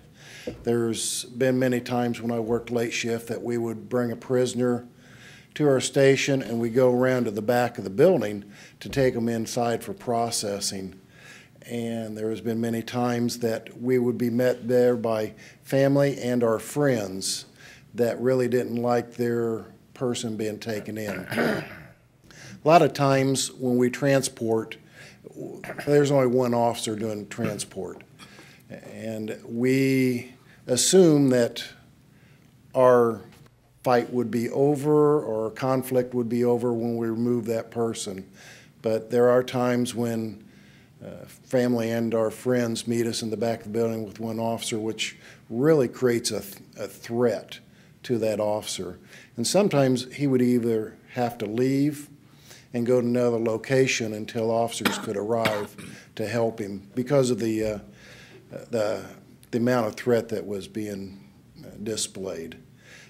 There's been many times when I worked late shift that we would bring a prisoner to our station and we go around to the back of the building to take them inside for processing. And there has been many times that we would be met there by family and our friends that really didn't like their person being taken in. A lot of times when we transport, there's only one officer doing transport. And we assume that our fight would be over or conflict would be over when we remove that person. But there are times when family and our friends meet us in the back of the building with one officer, which really creates a threat to that officer. And sometimes he would either have to leave and go to another location until officers could arrive to help him because of the amount of threat that was being displayed.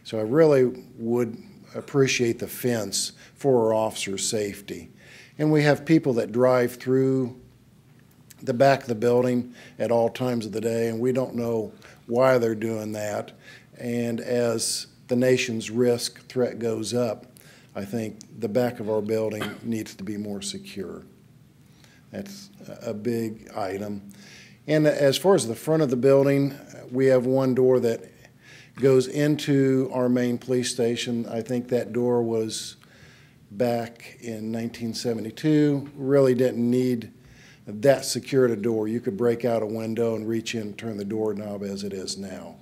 So I really would appreciate the fence for our officers' safety. And we have people that drive through the back of the building at all times of the day, and we don't know why they're doing that. And as the nation's risk threat goes up, I think the back of our building needs to be more secure. That's a big item. And as far as the front of the building, we have one door that goes into our main police station. I think that door was back in 1972. Really didn't need that secured a door. You could break out a window and reach in and turn the doorknob as it is now.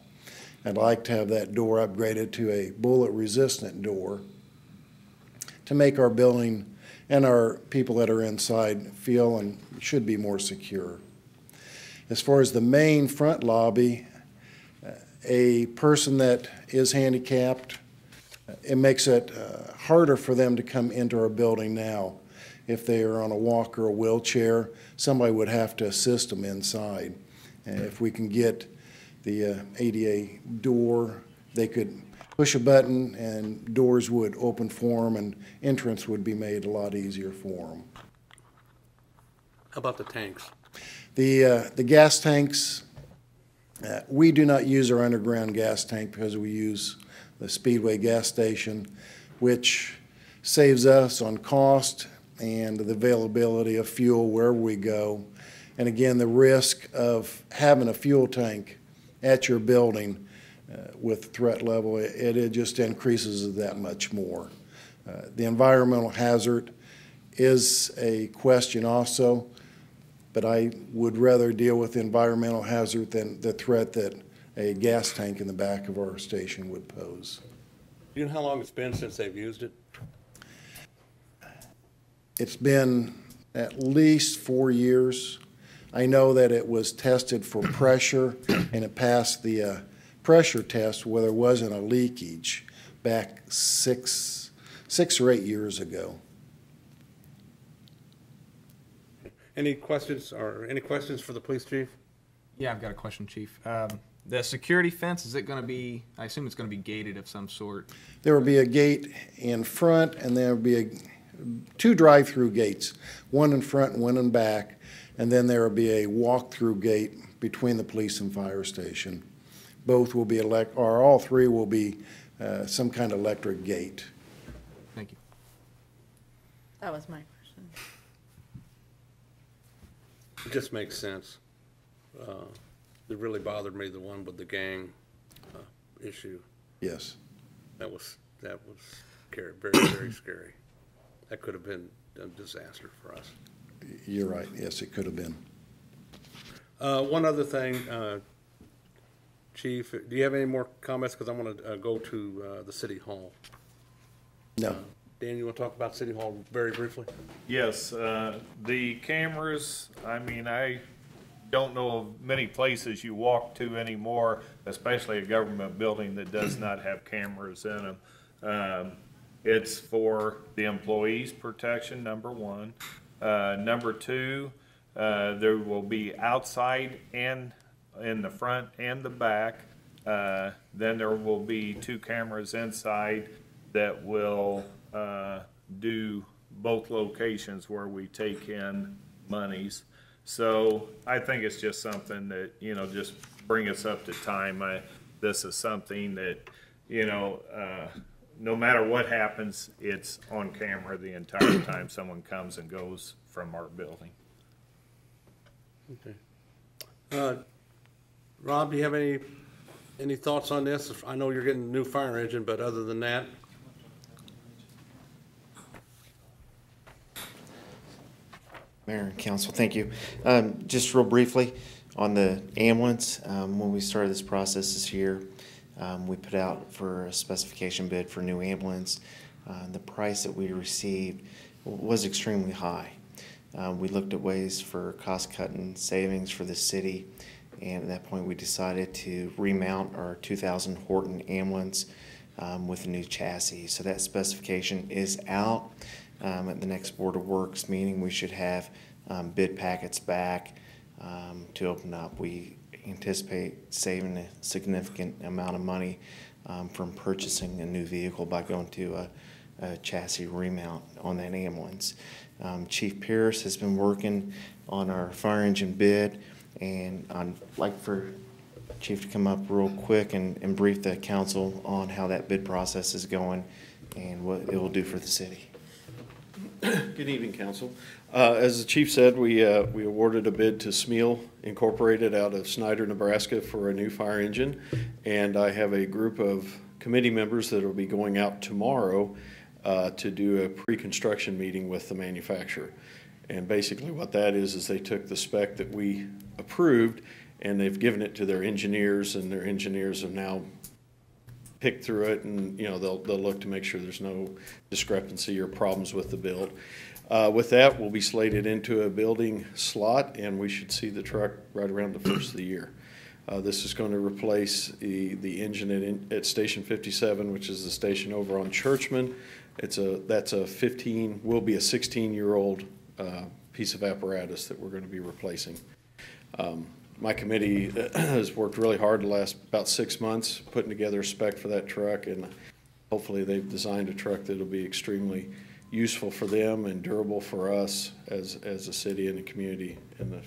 I'd like to have that door upgraded to a bullet-resistant door to make our building and our people that are inside feel and should be more secure. As far as the main front lobby, a person that is handicapped, it makes it harder for them to come into our building now. If they are on a walker or a wheelchair, somebody would have to assist them inside. And if we can get the ADA door, they could push a button and doors would open for them and entrance would be made a lot easier for them. How about the tanks? The gas tanks, we do not use our underground gas tank because we use the Speedway gas station, which saves us on cost and the availability of fuel wherever we go. And again, the risk of having a fuel tank at your building with threat level, it just increases that much more. The environmental hazard is a question also, but I would rather deal with the environmental hazard than the threat that a gas tank in the back of our station would pose. Do you know how long it's been since they've used it? It's been at least 4 years. I know that it was tested for pressure and it passed the pressure test where there wasn't a leakage back six or 8 years ago. Any questions for the police chief? Yeah, I've got a question, Chief. The security fence, is it going to be, I assume it's going to be gated of some sort? There will be a gate in front and there will be two drive-through gates, one in front and one in back, and then there will be a walk-through gate between the police and fire station. Both will be all three will be some kind of electric gate. Thank you. That was my question. It just makes sense. It really bothered me, the one with the gang issue. Yes. That was scary, very, very scary. That could have been a disaster for us. You're right. Yes, it could have been. One other thing, Chief, do you have any more comments? Because I want to go to the City Hall. No. Dan, you want to talk about City Hall very briefly? Yes, the cameras, I mean, I don't know of many places you walk to anymore, especially a government building that does not have cameras in them. It's for the employees' protection, number one. Number two, there will be outside and in the front and the back. Then there will be 2 cameras inside that will do both locations where we take in monies. So I think it's just something that, you know, just bring us up to time. This is something that, you know, no matter what happens, it's on camera the entire time someone comes and goes from our building. Okay. Rob, do you have any thoughts on this? I know you're getting a new fire engine, but other than that? Mayor and Council, thank you. Just real briefly, on the ambulance, when we started this process this year, we put out for a specification bid for new ambulance. The price that we received was extremely high. We looked at ways for cost-cutting savings for the city, and at that point we decided to remount our 2000 Horton ambulance with a new chassis. So that specification is out. At the next Board of Works meeting, we should have bid packets back to open up. We anticipate saving a significant amount of money from purchasing a new vehicle by going to chassis remount on that ambulance. Chief Pierce has been working on our fire engine bid, and I'd like for Chief to come up real quick and brief the council on how that bid process is going and what it will do for the city. Good evening, Council. As the chief said, we awarded a bid to Smeal Incorporated out of Snyder, Nebraska for a new fire engine, and I have a group of committee members that will be going out tomorrow to do a pre-construction meeting with the manufacturer. And basically what that is they took the spec that we approved and they've given it to their engineers, and their engineers have now pick through it, and they'll look to make sure there's no discrepancy or problems with the build. With that, we'll be slated into a building slot, and we should see the truck right around the first of the year. This is going to replace the engine at Station 57, which is the station over on Churchman. That's a 15, will be a 16-year-old piece of apparatus that we're going to be replacing. My committee has worked really hard the last about 6 months putting together a spec for that truck, and hopefully they've designed a truck that'll be extremely useful for them and durable for us as a city and a community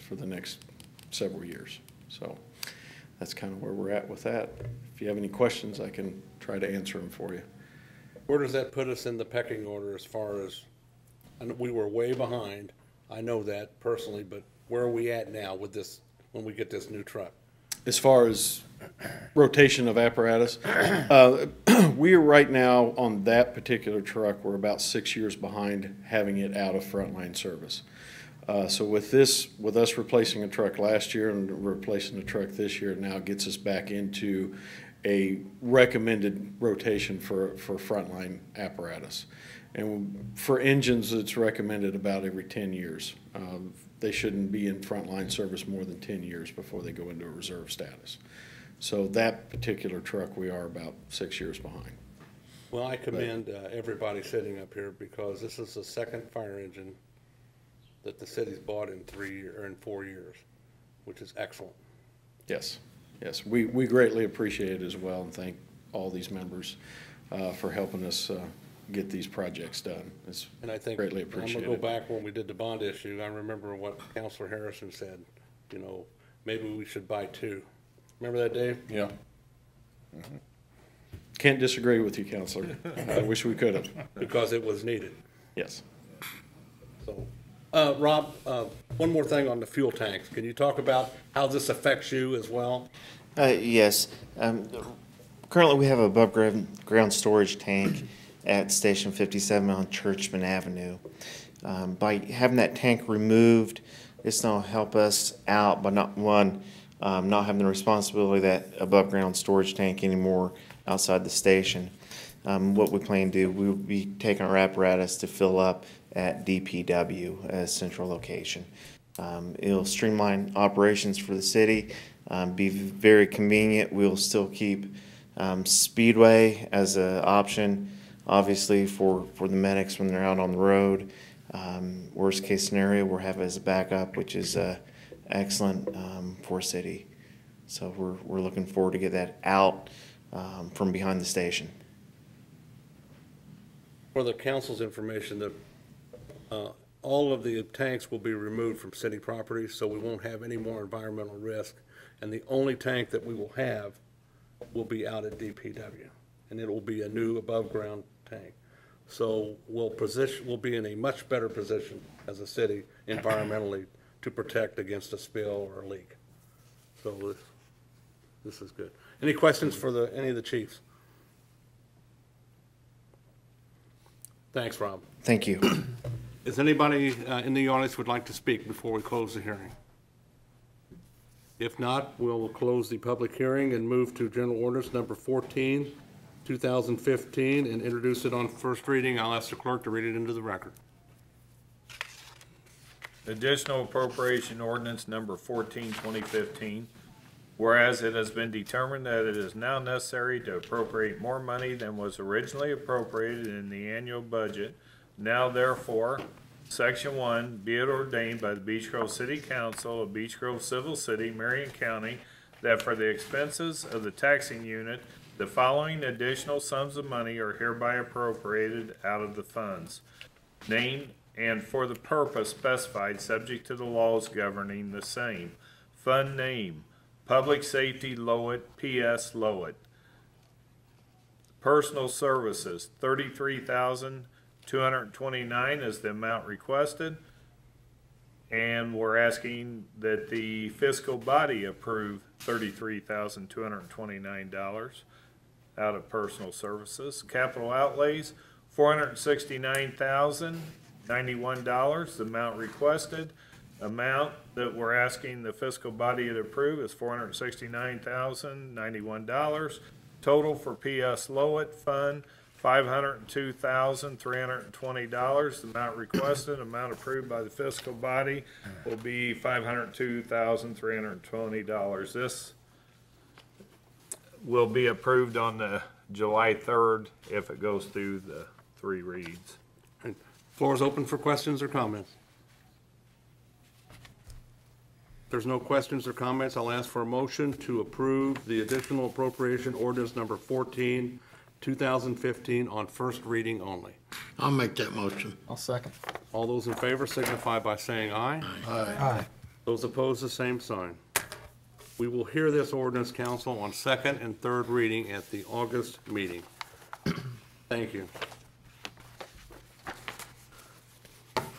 for the next several years. So that's kind of where we're at with that. If you have any questions, I can try to answer them for you. Where does that put us in the pecking order as far as, we were way behind, I know that personally, but where are we at now with this, when we get this new truck? As far as rotation of apparatus, we are right now on that particular truck, we're about 6 years behind having it out of frontline service. So with us replacing a truck last year and replacing a truck this year, now gets us back into a recommended rotation for frontline apparatus. And for engines, it's recommended about every 10 years. They shouldn't be in frontline service more than 10 years before they go into a reserve status. So that particular truck, we are about 6 years behind. Well, I commend everybody sitting up here, because this is the second fire engine that the city's bought in 4 years, which is excellent. Yes, yes, we greatly appreciate it as well, and thank all these members for helping us get these projects done. It's and I think greatly appreciated. I'm gonna go back when we did the bond issue. I remember what Councilor Harrison said. Maybe we should buy two. Remember that, Dave? Yeah. Mm-hmm. Can't disagree with you, Counselor. I wish we could have. Because it was needed. Yes. So, Rob, one more thing on the fuel tanks. Can you talk about how this affects you as well? Yes. Currently, we have an above ground storage tank at Station 57 on Churchman Avenue. By having that tank removed, it's going to help us out by not having the responsibility of that above ground storage tank anymore outside the station. What we plan to do, we will be taking our apparatus to fill up at DPW as central location. It'll streamline operations for the city, be very convenient. We'll still keep Speedway as an option, obviously, for the medics when they're out on the road. Worst case scenario, we'll have it as a backup, which is excellent for city. So we're looking forward to get that out from behind the station. For the council's information, that all of the tanks will be removed from city property, so we won't have any more environmental risk. And the only tank that we will have will be out at DPW, and it will be a new above-ground tank. So we'll be in a much better position as a city environmentally to protect against a spill or a leak. So this is good. Any questions for any of the chiefs? Thanks, Rob. Thank you. Is anybody in the audience would like to speak before we close the hearing? If not, we'll close the public hearing and move to General Ordinance number 14, 2015, and introduce it on first reading. I'll ask the clerk to read it into the record. Additional appropriation ordinance number 14, 2015. Whereas it has been determined that it is now necessary to appropriate more money than was originally appropriated in the annual budget, now therefore, Section 1, be it ordained by the Beech Grove City Council of Beech Grove Civil City, Marion County, that for the expenses of the taxing unit The following additional sums of money are hereby appropriated out of the funds named and for the purpose specified, subject to the laws governing the same. Fund name, Public Safety Lowit, PS Lowit. Personal Services, $33,229 is the amount requested. And we're asking that the fiscal body approve $33,229 out of personal services. Capital outlays, $469,091, the amount requested. Amount that we're asking the fiscal body to approve is $469,091. Total for PS Lowit Fund, $502,320. The amount requested, amount approved by the fiscal body will be $502,320. This will be approved on the July 3rd if it goes through the 3 reads. Floor is open for questions or comments. If there's no questions or comments, I'll ask for a motion to approve the additional appropriation ordinance number 14, 2015 on first reading only. I'll make that motion. I'll second. All those in favor signify by saying aye. Aye. Those opposed, the same sign. We will hear this ordinance, council, on second and third reading at the August meeting. Thank you.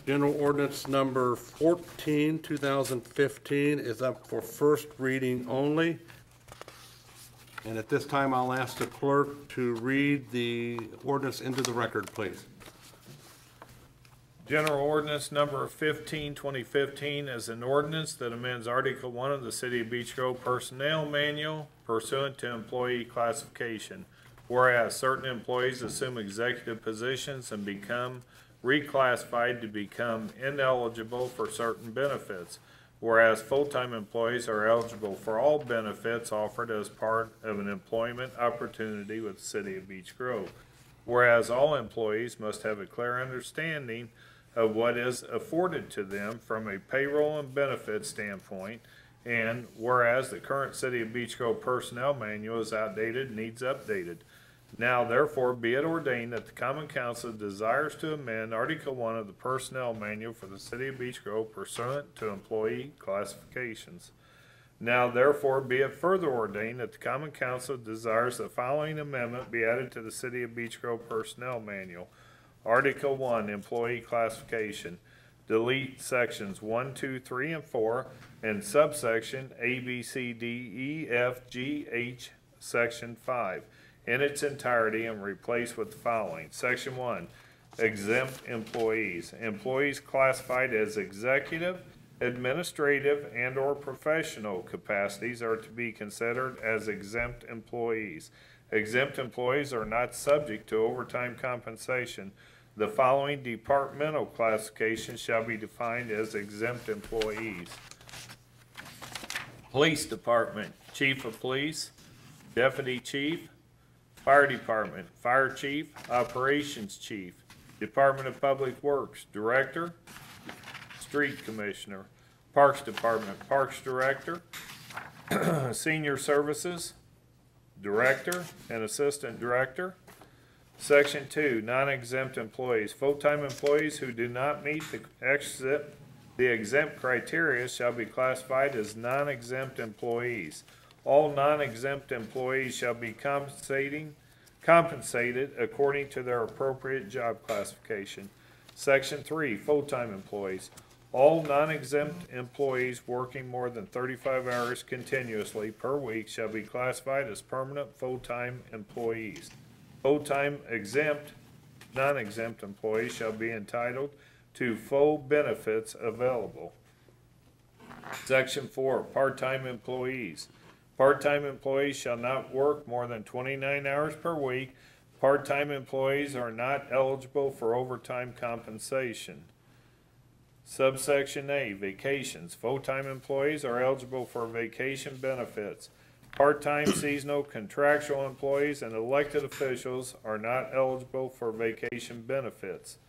General ordinance number 14, 2015 is up for first reading only. And at this time, I'll ask the clerk to read the ordinance into the record, please. General ordinance number 15, 2015 is an ordinance that amends Article 1 of the City of Beech Grove Personnel Manual pursuant to employee classification. Whereas certain employees assume executive positions and become reclassified to become ineligible for certain benefits. Whereas full-time employees are eligible for all benefits offered as part of an employment opportunity with the City of Beech Grove. Whereas all employees must have a clear understanding of what is afforded to them from a payroll and benefit standpoint, and whereas the current City of Beech Grove Personnel Manual is outdated and needs updated. Now therefore be it ordained that the Common Council desires to amend Article 1 of the Personnel Manual for the City of Beech Grove pursuant to employee classifications. Now therefore be it further ordained that the Common Council desires the following amendment be added to the City of Beech Grove Personnel Manual. Article 1, Employee Classification. Delete sections 1, 2, 3, and 4 and subsection A, B, C, D, E, F, G, H, section 5 in its entirety and replace with the following. Section 1, exempt employees. Employees classified as executive, administrative, and or professional capacities are to be considered as exempt employees. Exempt employees are not subject to overtime compensation. The following departmental classifications shall be defined as exempt employees. Police Department, Chief of Police, Deputy Chief, Fire Department, Fire Chief, Operations Chief, Department of Public Works, Director, Street Commissioner, Parks Department, Parks Director, Senior Services, Director and Assistant Director. Section 2, non-exempt employees. Full-time employees who do not meet the exempt criteria shall be classified as non-exempt employees. All non-exempt employees shall be compensated according to their appropriate job classification. Section 3, full-time employees. All non-exempt employees working more than 35 hours continuously per week shall be classified as permanent full-time employees. Full-time exempt, non-exempt employees shall be entitled to full benefits available. Section 4, part-time employees. Part-time employees shall not work more than 29 hours per week. Part-time employees are not eligible for overtime compensation. Subsection A, vacations. Full-time employees are eligible for vacation benefits. Part-time, seasonal, contractual employees and elected officials are not eligible for vacation benefits.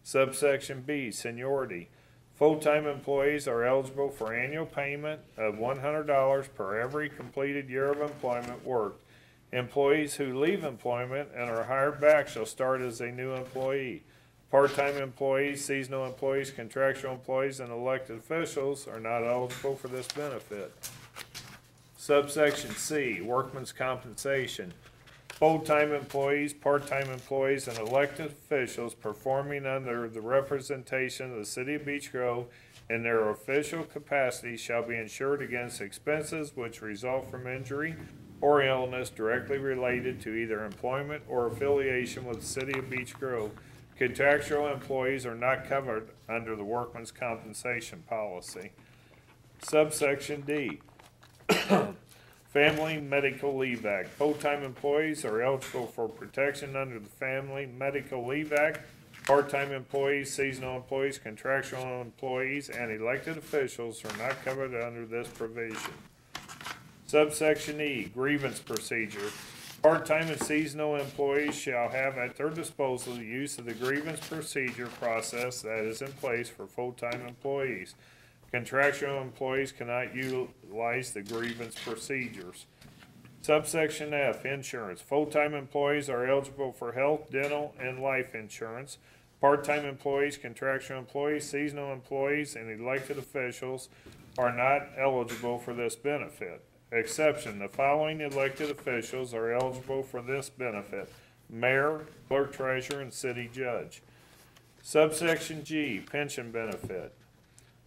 Subsection B, seniority. Full-time employees are eligible for annual payment of $100 per every completed year of employment worked. Employees who leave employment and are hired back shall start as a new employee. Part-time employees, seasonal employees, contractual employees, and elected officials are not eligible for this benefit. Subsection C, workman's compensation. Full-time employees, part-time employees, and elected officials performing under the representation of the City of Beech Grove in their official capacity shall be insured against expenses which result from injury or illness directly related to either employment or affiliation with the City of Beech Grove. Contractual employees are not covered under the workman's compensation policy. Subsection D. Family Medical Leave Act. Full-time employees are eligible for protection under the Family Medical Leave Act. Part-time employees, seasonal employees, contractual employees, and elected officials are not covered under this provision. Subsection E, grievance procedure. Part-time and seasonal employees shall have at their disposal the use of the grievance procedure process that is in place for full-time employees. Contractual employees cannot utilize the grievance procedures. Subsection F, insurance. Full-time employees are eligible for health, dental, and life insurance. Part-time employees, contractual employees, seasonal employees, and elected officials are not eligible for this benefit. Exception, the following elected officials are eligible for this benefit: mayor, clerk treasurer, and city judge. Subsection G, pension benefit.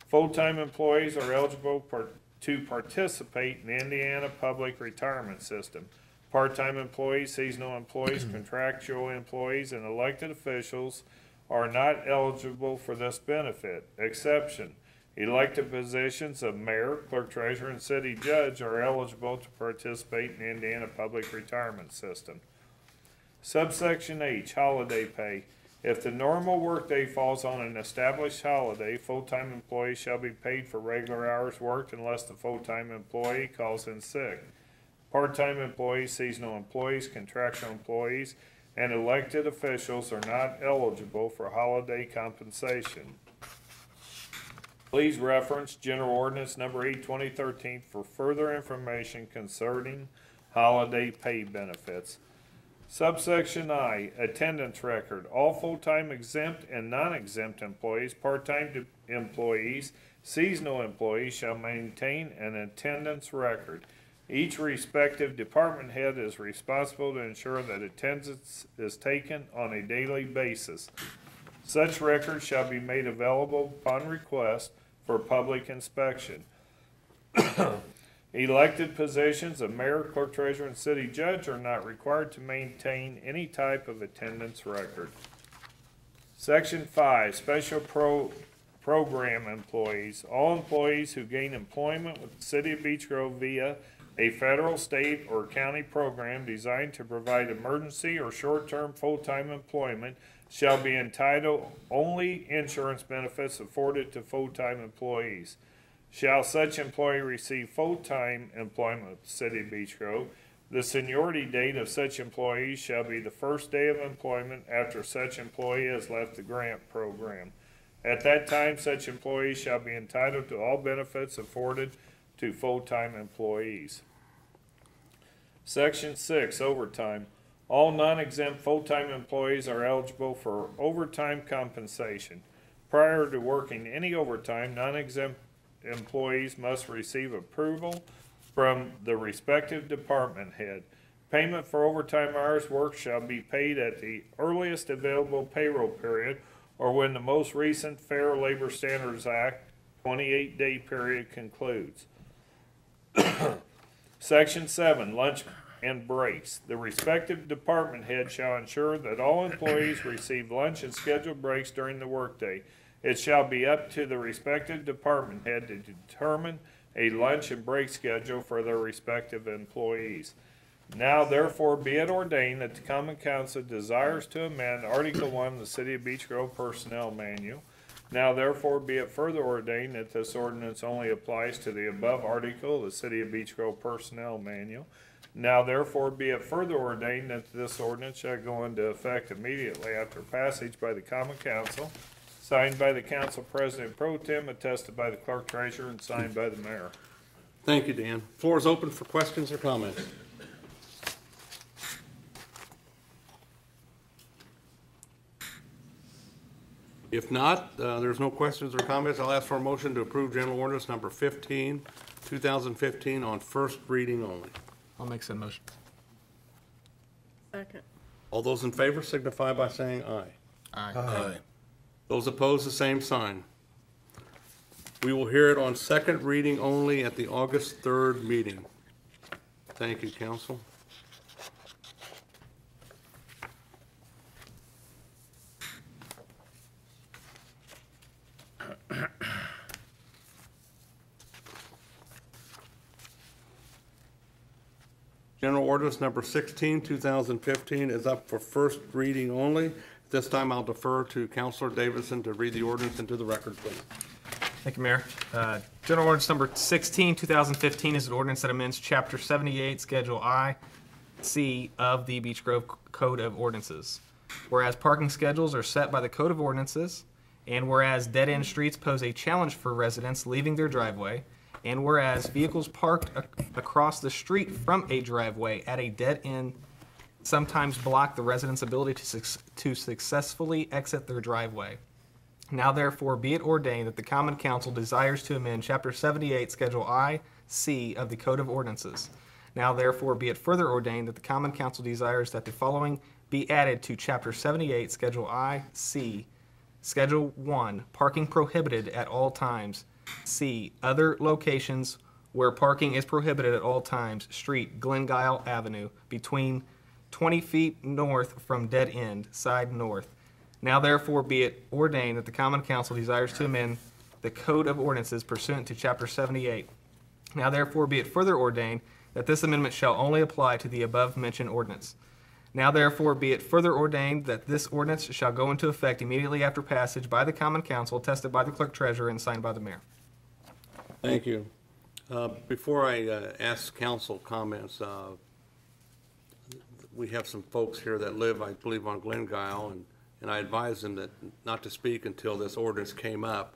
Full-time employees are eligible to participate in the Indiana Public Retirement System. Part-time employees, seasonal employees, contractual employees, and elected officials are not eligible for this benefit. Exception, elected positions of mayor, clerk treasurer, and city judge are eligible to participate in the Indiana Public Retirement System. Subsection H, holiday pay. If the normal workday falls on an established holiday, full-time employees shall be paid for regular hours worked unless the full-time employee calls in sick. Part-time employees, seasonal employees, contractual employees, and elected officials are not eligible for holiday compensation. Please reference General Ordinance Number 8, 2013 for further information concerning holiday pay benefits. Subsection I, attendance record. All full-time exempt and non-exempt employees, part-time employees, seasonal employees shall maintain an attendance record. Each respective department head is responsible to ensure that attendance is taken on a daily basis. Such records shall be made available upon request for public inspection. Elected positions of mayor, clerk treasurer, and city judge are not required to maintain any type of attendance record. Section 5, special program employees. All employees who gain employment with the City of Beech Grove via a federal, state, or county program designed to provide emergency or short-term full-time employment shall be entitled only insurance benefits afforded to full-time employees. Shall such employee receive full-time employment with the City of Beech Grove, the seniority date of such employee shall be the first day of employment after such employee has left the grant program. At that time, such employee shall be entitled to all benefits afforded to full-time employees. Section 6, overtime. All non-exempt full-time employees are eligible for overtime compensation. Prior to working any overtime, non-exempt employees must receive approval from the respective department head. Payment for overtime hours worked shall be paid at the earliest available payroll period or when the most recent Fair Labor Standards Act 28-day period concludes. Section 7, lunch and breaks. The respective department head shall ensure that all employees receive lunch and scheduled breaks during the workday. It shall be up to the respective department head to determine a lunch and break schedule for their respective employees. Now therefore be it ordained that the Common Council desires to amend Article 1 of the City of Beech Grove Personnel Manual. Now therefore be it further ordained that this ordinance only applies to the above article of the City of Beech Grove Personnel Manual. Now therefore be it further ordained that this ordinance shall go into effect immediately after passage by the Common Council, signed by the Council President Pro Tem, attested by the Clerk Treasurer, and signed by the Mayor. Thank you, Dan. Floor is open for questions or comments. If not, there's no questions or comments. I'll ask for a motion to approve General Ordinance number 15, 2015 on first reading only. I'll make said motion. Second. All those in favor signify by saying aye. Aye. Aye. Those opposed, the same sign. We will hear it on second reading only at the August 3rd meeting. Thank you, council. General Ordinance number 16, 2015 is up for first reading only. This time I'll defer to Councilor Davidson to read the ordinance into the record, please. Thank you, Mayor. General Ordinance number 16, 2015 is an ordinance that amends Chapter 78, Schedule I, C of the Beech Grove Code of Ordinances. Whereas parking schedules are set by the Code of Ordinances, and whereas dead-end streets pose a challenge for residents leaving their driveway, and whereas vehicles parked across the street from a driveway at a dead end sometimes block the residents' ability to successfully exit their driveway. Now therefore be it ordained that the Common Council desires to amend Chapter 78, Schedule I, C of the Code of Ordinances. Now therefore be it further ordained that the Common Council desires that the following be added to Chapter 78, Schedule I, C, Schedule 1, parking prohibited at all times. C, other locations where parking is prohibited at all times. Street, Glengyle Avenue, between 20 feet north from dead end, side north. Now therefore be it ordained that the Common Council desires to amend the Code of Ordinances pursuant to Chapter 78. Now therefore be it further ordained that this amendment shall only apply to the above-mentioned ordinance. Now therefore be it further ordained that this ordinance shall go into effect immediately after passage by the Common Council, attested by the Clerk Treasurer, and signed by the Mayor. Thank you. Before I ask council comments, we have some folks here that live, I believe, on Glengyle, and I advised them that not to speak until this ordinance came up.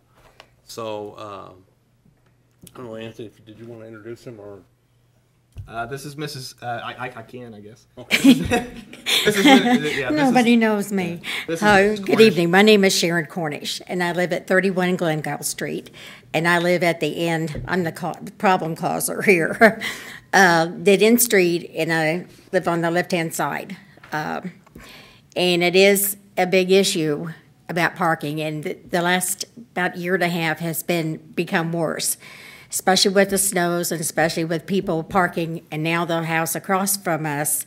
So, I don't know, Anthony, did you want to introduce him, or? This is Mrs. I can, I guess. Okay. Nobody knows me. Good evening. My name is Sharon Cornish, and I live at 31 Glengyle Street, and I live at the end. I'm the problem causer here. Dead End Street, and I live on the left-hand side. And it is a big issue about parking, and the last about year and a half has become worse, especially with the snows and especially with people parking. And now the house across from us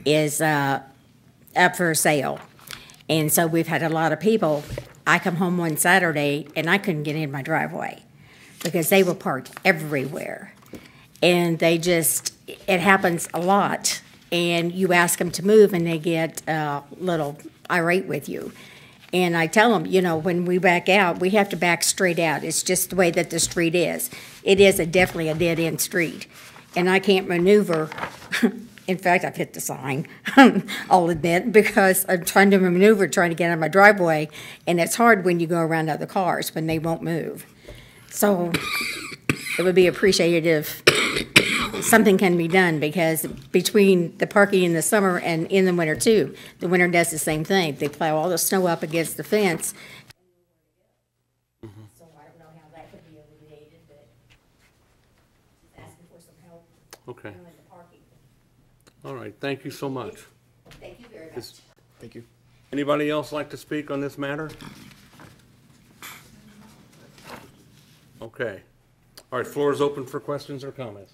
is up for sale. And so we've had a lot of people. I come home one Saturday and I couldn't get in my driveway because they were parked everywhere. And it happens a lot. And you ask them to move and they get a little irate with you. And I tell them, when we back out, we have to back straight out. It's just the way that the street is. It is definitely a dead-end street. And I can't maneuver. In fact, I've hit the sign, I'll admit, because I'm trying to maneuver, trying to get out of my driveway. And it's hard when you go around other cars when they won't move. So it would be appreciated if something can be done, because between the parking in the summer and in the winter too, the winter does the same thing. They plow all the snow up against the fence. So I don't know how that could be alleviated, but just asking for some help. Okay. Doing the parking. All right, thank you so much. Thank you very much. Thank you. Anybody else like to speak on this matter? Okay. All right, floor is open for questions or comments.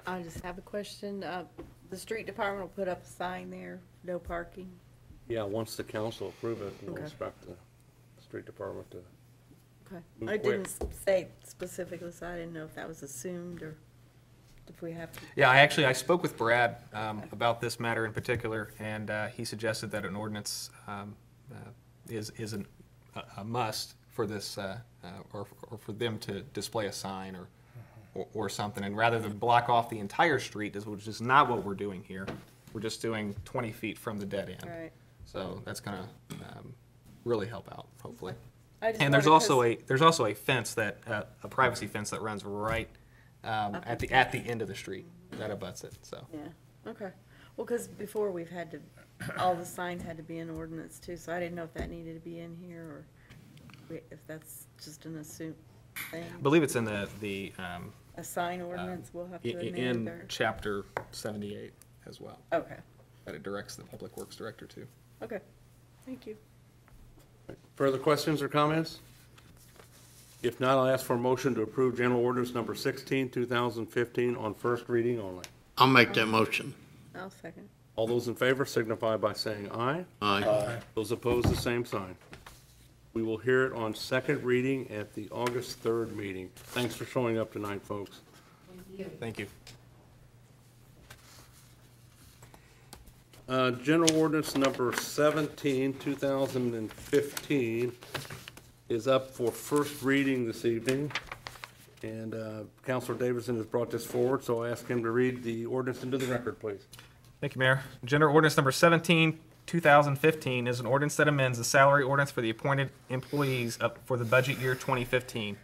I just have a question. The street department will put up a sign there, no parking. Yeah, once the council approve it, we'll Okay. instruct the street department to. Okay. Move I didn't quick. say specifically, so I didn't know if that was assumed or if we have to. Yeah, I spoke with Brad about this matter in particular, and he suggested that an ordinance is a must for this, or for them to display a sign or something, and rather than block off the entire street, which is not what we're doing here. We're just doing 20 feet from the dead end. Right. So that's going to really help out, hopefully. And there's also a fence a privacy fence that runs right at the end of the street that abuts it. So. Yeah. Okay. Well, because before we've had to, all the signs had to be in ordinance too, so I didn't know if that needed to be in here or if that's just an assumed thing. I believe it's in the A sign ordinance we'll have to amend in or? chapter 78 as well. Okay, That it directs the Public Works Director to. okay, thank you. Further questions or comments? If not, I'll ask for a motion to approve General Ordinance number 16, 2015 on first reading only. I'll make that motion. I'll second. All those in favor signify by saying aye. Aye. Those opposed, the same sign. We will hear it on second reading at the August 3rd meeting. Thanks for showing up tonight, folks. Thank you. General Ordinance number 17, 2015 is up for first reading this evening. And Councilor Davidson has brought this forward, so I ask him to read the ordinance into the record, please. Thank you, Mayor. General Ordinance number 17, 2015 is an ordinance that amends the salary ordinance for the appointed employees for the budget year 2015.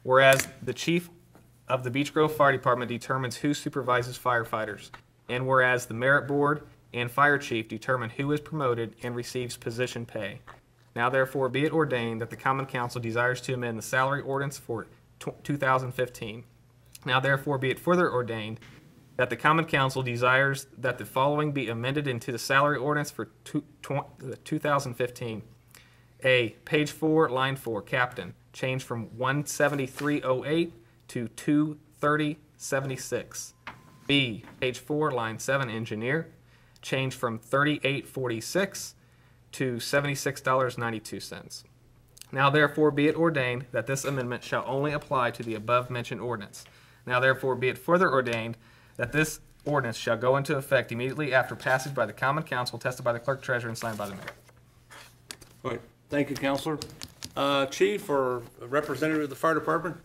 Whereas the chief of the Beech Grove Fire Department determines who supervises firefighters, and whereas the merit board and fire chief determine who is promoted and receives position pay. Now therefore be it ordained that the Common Council desires to amend the salary ordinance for 2015. Now therefore be it further ordained that the Common Council desires that the following be amended into the salary ordinance for 2015. A, page 4, line 4, captain, change from 173.08 to 230.76. B, page 4, line 7, engineer, change from 38.46 to $76.92. Now therefore be it ordained that this amendment shall only apply to the above-mentioned ordinance. Now therefore be it further ordained that this ordinance shall go into effect immediately after passage by the Common Council, tested by the Clerk Treasurer, and signed by the Mayor. All right. Thank you, Counselor. Chief or representative of the Fire Department?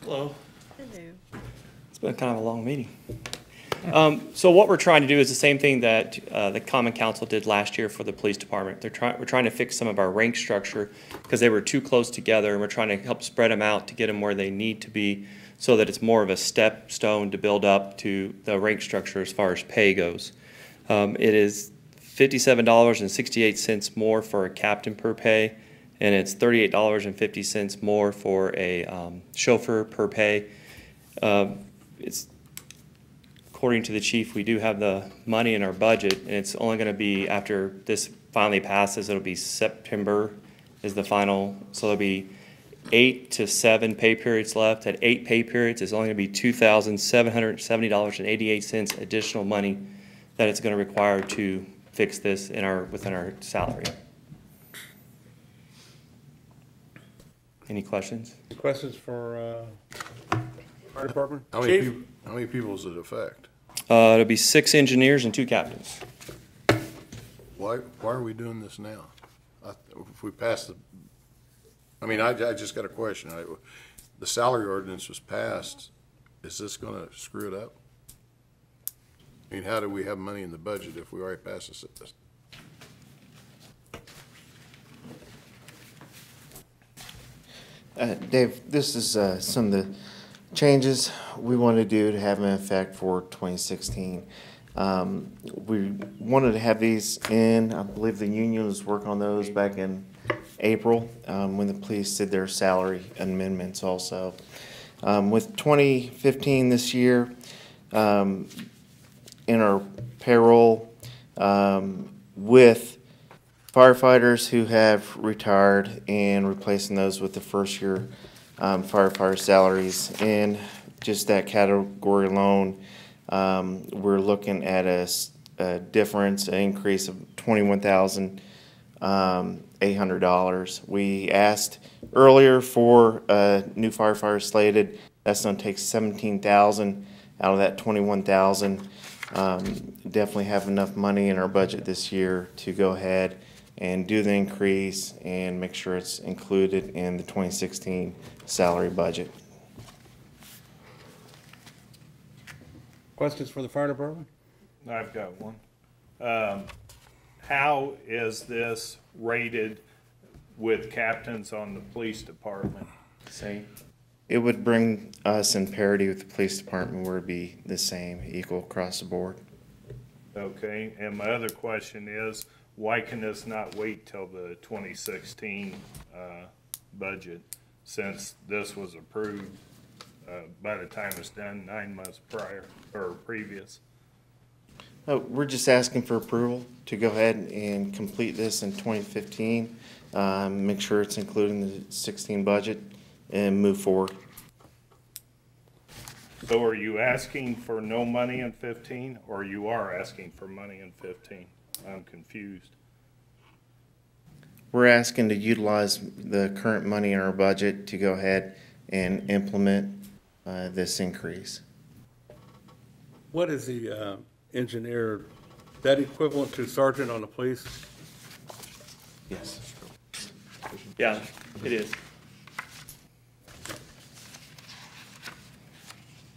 Hello. Hello. It's been kind of a long meeting. So what we're trying to do is the same thing that the Common Council did last year for the police department. We're trying to fix some of our rank structure because they were too close together, and we're trying to help spread them out to get them where they need to be so that it's more of a stepstone to build up to the rank structure as far as pay goes. It is $57.68 more for a captain per pay, and it's $38.50 more for a chauffeur per pay. It's according to the chief, we do have the money in our budget, and it's only going to be after this finally passes. It'll be September is the final, so there'll be 8 to 7 pay periods left. At 8 pay periods, it's only going to be $2,770.88 additional money that it's going to require to fix this within our salary. Any questions? Questions for Fire Department? How many people does it affect? It'll be 6 engineers and 2 captains. Why are we doing this now? If we pass the, I just got a question. The salary ordinance was passed. Is this gonna screw it up? How do we have money in the budget if we already passed this? Dave, this is some of the changes we want to do to have an effect for 2016. We wanted to have these in, I believe the union was working on those back in April when the police did their salary amendments also. With 2015 this year, in our payroll, with firefighters who have retired and replacing those with the first year firefighter salaries, and just that category alone, we're looking at a difference, an increase of $21,800. We asked earlier for a new firefighter slated. That's going to take $17,000 out of that $21,000. Definitely have enough money in our budget this year to go ahead and do the increase and make sure it's included in the 2016 salary budget. Questions for the Fire Department? I've got one. How is this rated with captains on the police department? Same. It would bring us in parity with the police department where it'd be the same, equal across the board. Okay, and my other question is, why can this not wait till the 2016 budget, since this was approved by the time it's done 9 months prior, or previous? We're just asking for approval to go ahead and complete this in 2015, make sure it's included in the 16 budget, and move forward. So are you asking for no money in 15, or you are asking for money in 15? I'm confused. We're asking to utilize the current money in our budget to go ahead and implement this increase. What is the engineer, that equivalent to sergeant on the police? Yes. Yeah, it is.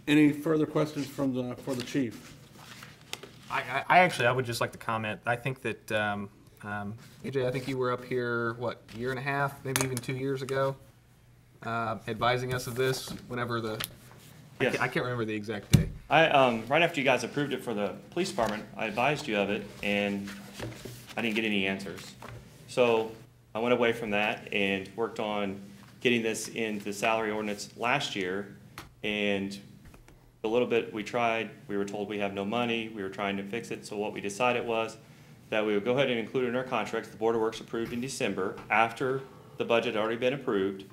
Any further questions from for the chief? I would just like to comment. I think that, AJ, I think you were up here, what, a year and a half, maybe even 2 years ago, advising us of this whenever the, Yes. I can't remember the exact day. Right after you guys approved it for the police department, I advised you of it, and I didn't get any answers. So I went away from that and worked on getting this into the salary ordinance last year, and a little bit we tried, we were told we have no money, we were trying to fix it, so what we decided was that we would go ahead and include it in our contracts, the Board of Works approved in December, after the budget had already been approved,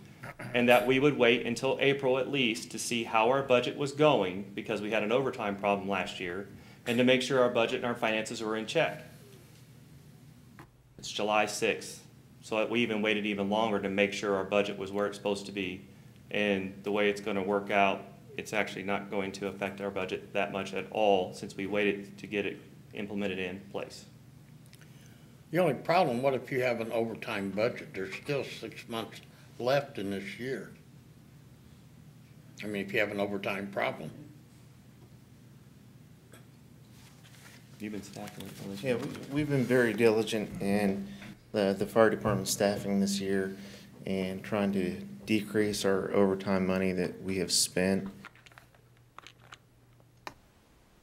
and that we would wait until April at least to see how our budget was going, because we had an overtime problem last year, and to make sure our budget and our finances were in check. It's July 6th, so we even waited even longer to make sure our budget was where it's supposed to be, and the way it's going to work out, it's actually not going to affect our budget that much at all, since we waited to get it implemented in place. The only problem, what if you have an overtime budget? There's still 6 months left in this year. I mean, if you have an overtime problem. You've been staffing it on this. Yeah, we've been very diligent in the fire department staffing this year and trying to decrease our overtime money that we have spent.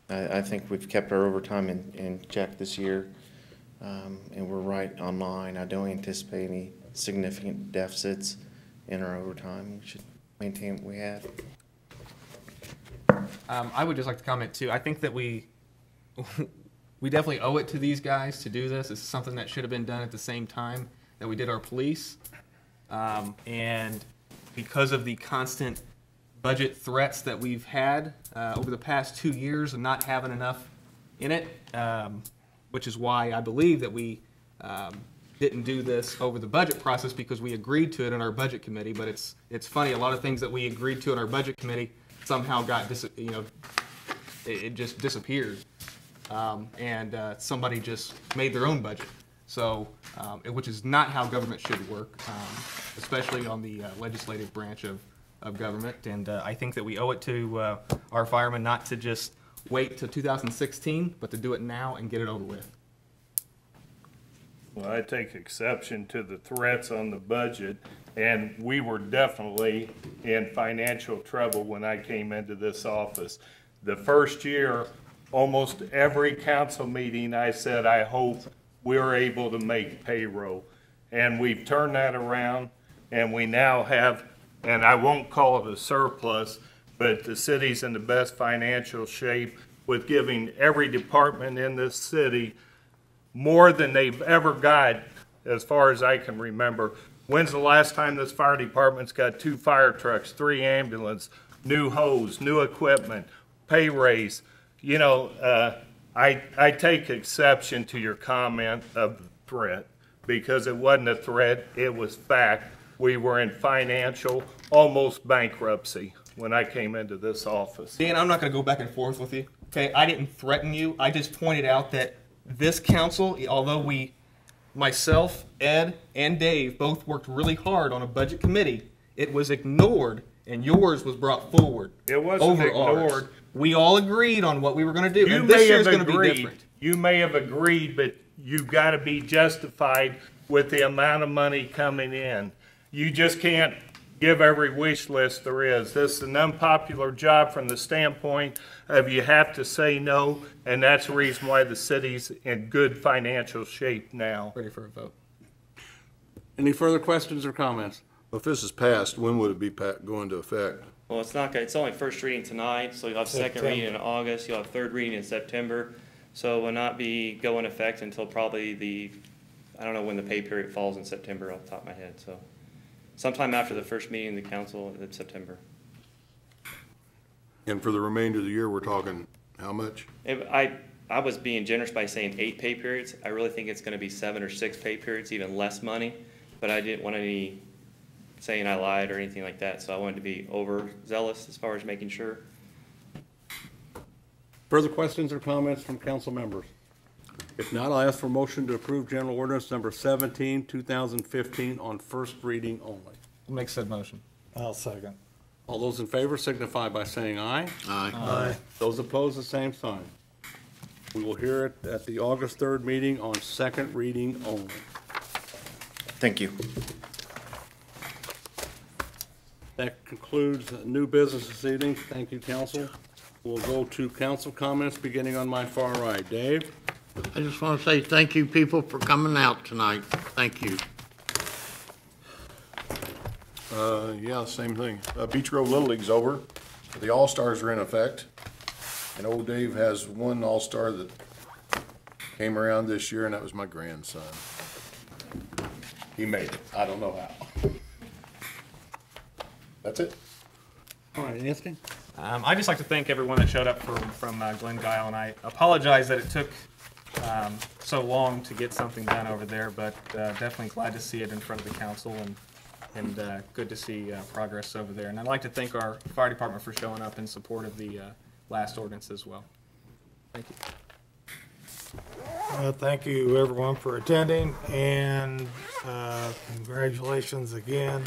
I think we've kept our overtime in check this year, and we're right on line. I don't anticipate any significant deficits in our overtime. We should maintain what we have. I would just like to comment too. I think that we definitely owe it to these guys to do this. It's something that should have been done at the same time that we did our police. And because of the constant budget threats that we've had over the past 2 years and not having enough in it, which is why I believe that we didn't do this over the budget process, because we agreed to it in our budget committee. But it's funny, a lot of things that we agreed to in our budget committee somehow got it just disappeared, and somebody just made their own budget. So, which is not how government should work, especially on the legislative branch of government. And I think that we owe it to our firemen not to just wait till 2016, but to do it now and get it over with. Well, I take exception to the threats on the budget, and we were definitely in financial trouble when I came into this office. The first year, almost every council meeting, I said, I hope we're able to make payroll. And we've turned that around, and we now have, and I won't call it a surplus, but the city's in the best financial shape with giving every department in this city more than they've ever got, as far as I can remember. When's the last time this fire department's got 2 fire trucks, 3 ambulances, new hose, new equipment, pay raise? You know, I take exception to your comment of threat, because it wasn't a threat, it was fact. We were in financial, almost bankruptcy when I came into this office. Dan, I'm not going to go back and forth with you. Okay, I didn't threaten you. I just pointed out that this council, although myself, Ed, and Dave both worked really hard on a budget committee, it was ignored, and yours was brought forward. It wasn't over ignored. Ours. We all agreed on what we were going to do, You and this may year's have going to be different. You may have agreed, but you've got to be justified with the amount of money coming in. You just can't give every wish list there is. This is an unpopular job from the standpoint of you have to say no, and that's the reason why the city's in good financial shape now. Ready for a vote. Any further questions or comments? Well, if this is passed, when would it be go into effect? Well, it's only first reading tonight, so you'll have second reading in August, you'll have third reading in September. So it will not go in effect until probably I don't know when the pay period falls in September off the top of my head, so sometime after the first meeting of the council in September. And for the remainder of the year, we're talking how much? I was being generous by saying 8 pay periods. I really think it's gonna be 7 or 6 pay periods, even less money, but I didn't want any saying I lied or anything like that, so I wanted to be overzealous as far as making sure. Further questions or comments from council members? If not, I'll ask for a motion to approve General Ordinance number 17, 2015 on first reading only. I'll make said motion. I'll second. All those in favor signify by saying aye. Aye. Aye. Those opposed, the same sign. We will hear it at the August 3rd meeting on second reading only. Thank you. That concludes new business this evening. Thank you, council. We'll go to council comments beginning on my far right. Dave? I just want to say thank you, people, for coming out tonight. Thank you. Yeah, same thing. Beach Grove Little League's over. The All-Stars are in effect. And old Dave has one All-Star that came around this year, and that was my grandson. He made it. I don't know how. That's it. All right, Anthony? I'd just like to thank everyone that showed up from Glen Guile, and I apologize that it took so long to get something done over there, but definitely glad to see it in front of the council, and good to see progress over there. And I'd like to thank our fire department for showing up in support of the last ordinance as well. Thank you. Thank you, everyone, for attending, and congratulations again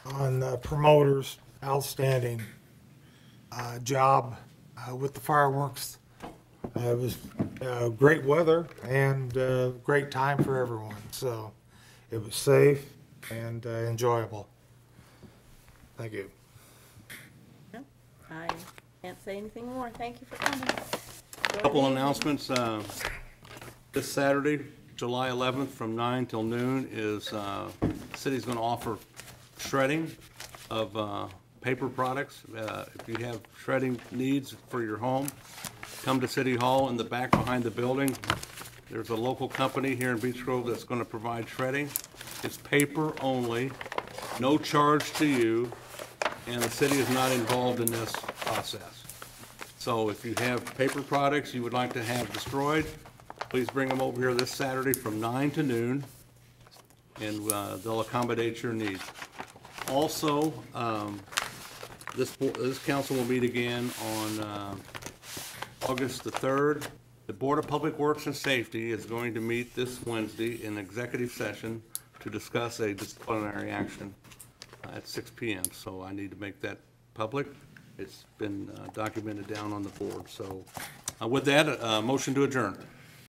on promoters. Outstanding job with the fireworks. It was great weather and great time for everyone, so it was safe and enjoyable. Thank you. I can't say anything more. Thank you for coming. Couple announcements. This Saturday, July 11th, from 9 till noon, is the city's going to offer shredding of paper products. If you have shredding needs for your home, come to City Hall in the back behind the building. There's a local company here in Beech Grove that's going to provide shredding. It's paper only, no charge to you, and the city is not involved in this process. So if you have paper products you would like to have destroyed, please bring them over here this Saturday from 9 to noon, and they'll accommodate your needs. Also, this council will meet again on August the 3rd. The Board of Public Works and Safety is going to meet this Wednesday in executive session to discuss a disciplinary action at 6 p.m. So I need to make that public. It's been documented down on the board. So with that, motion to adjourn.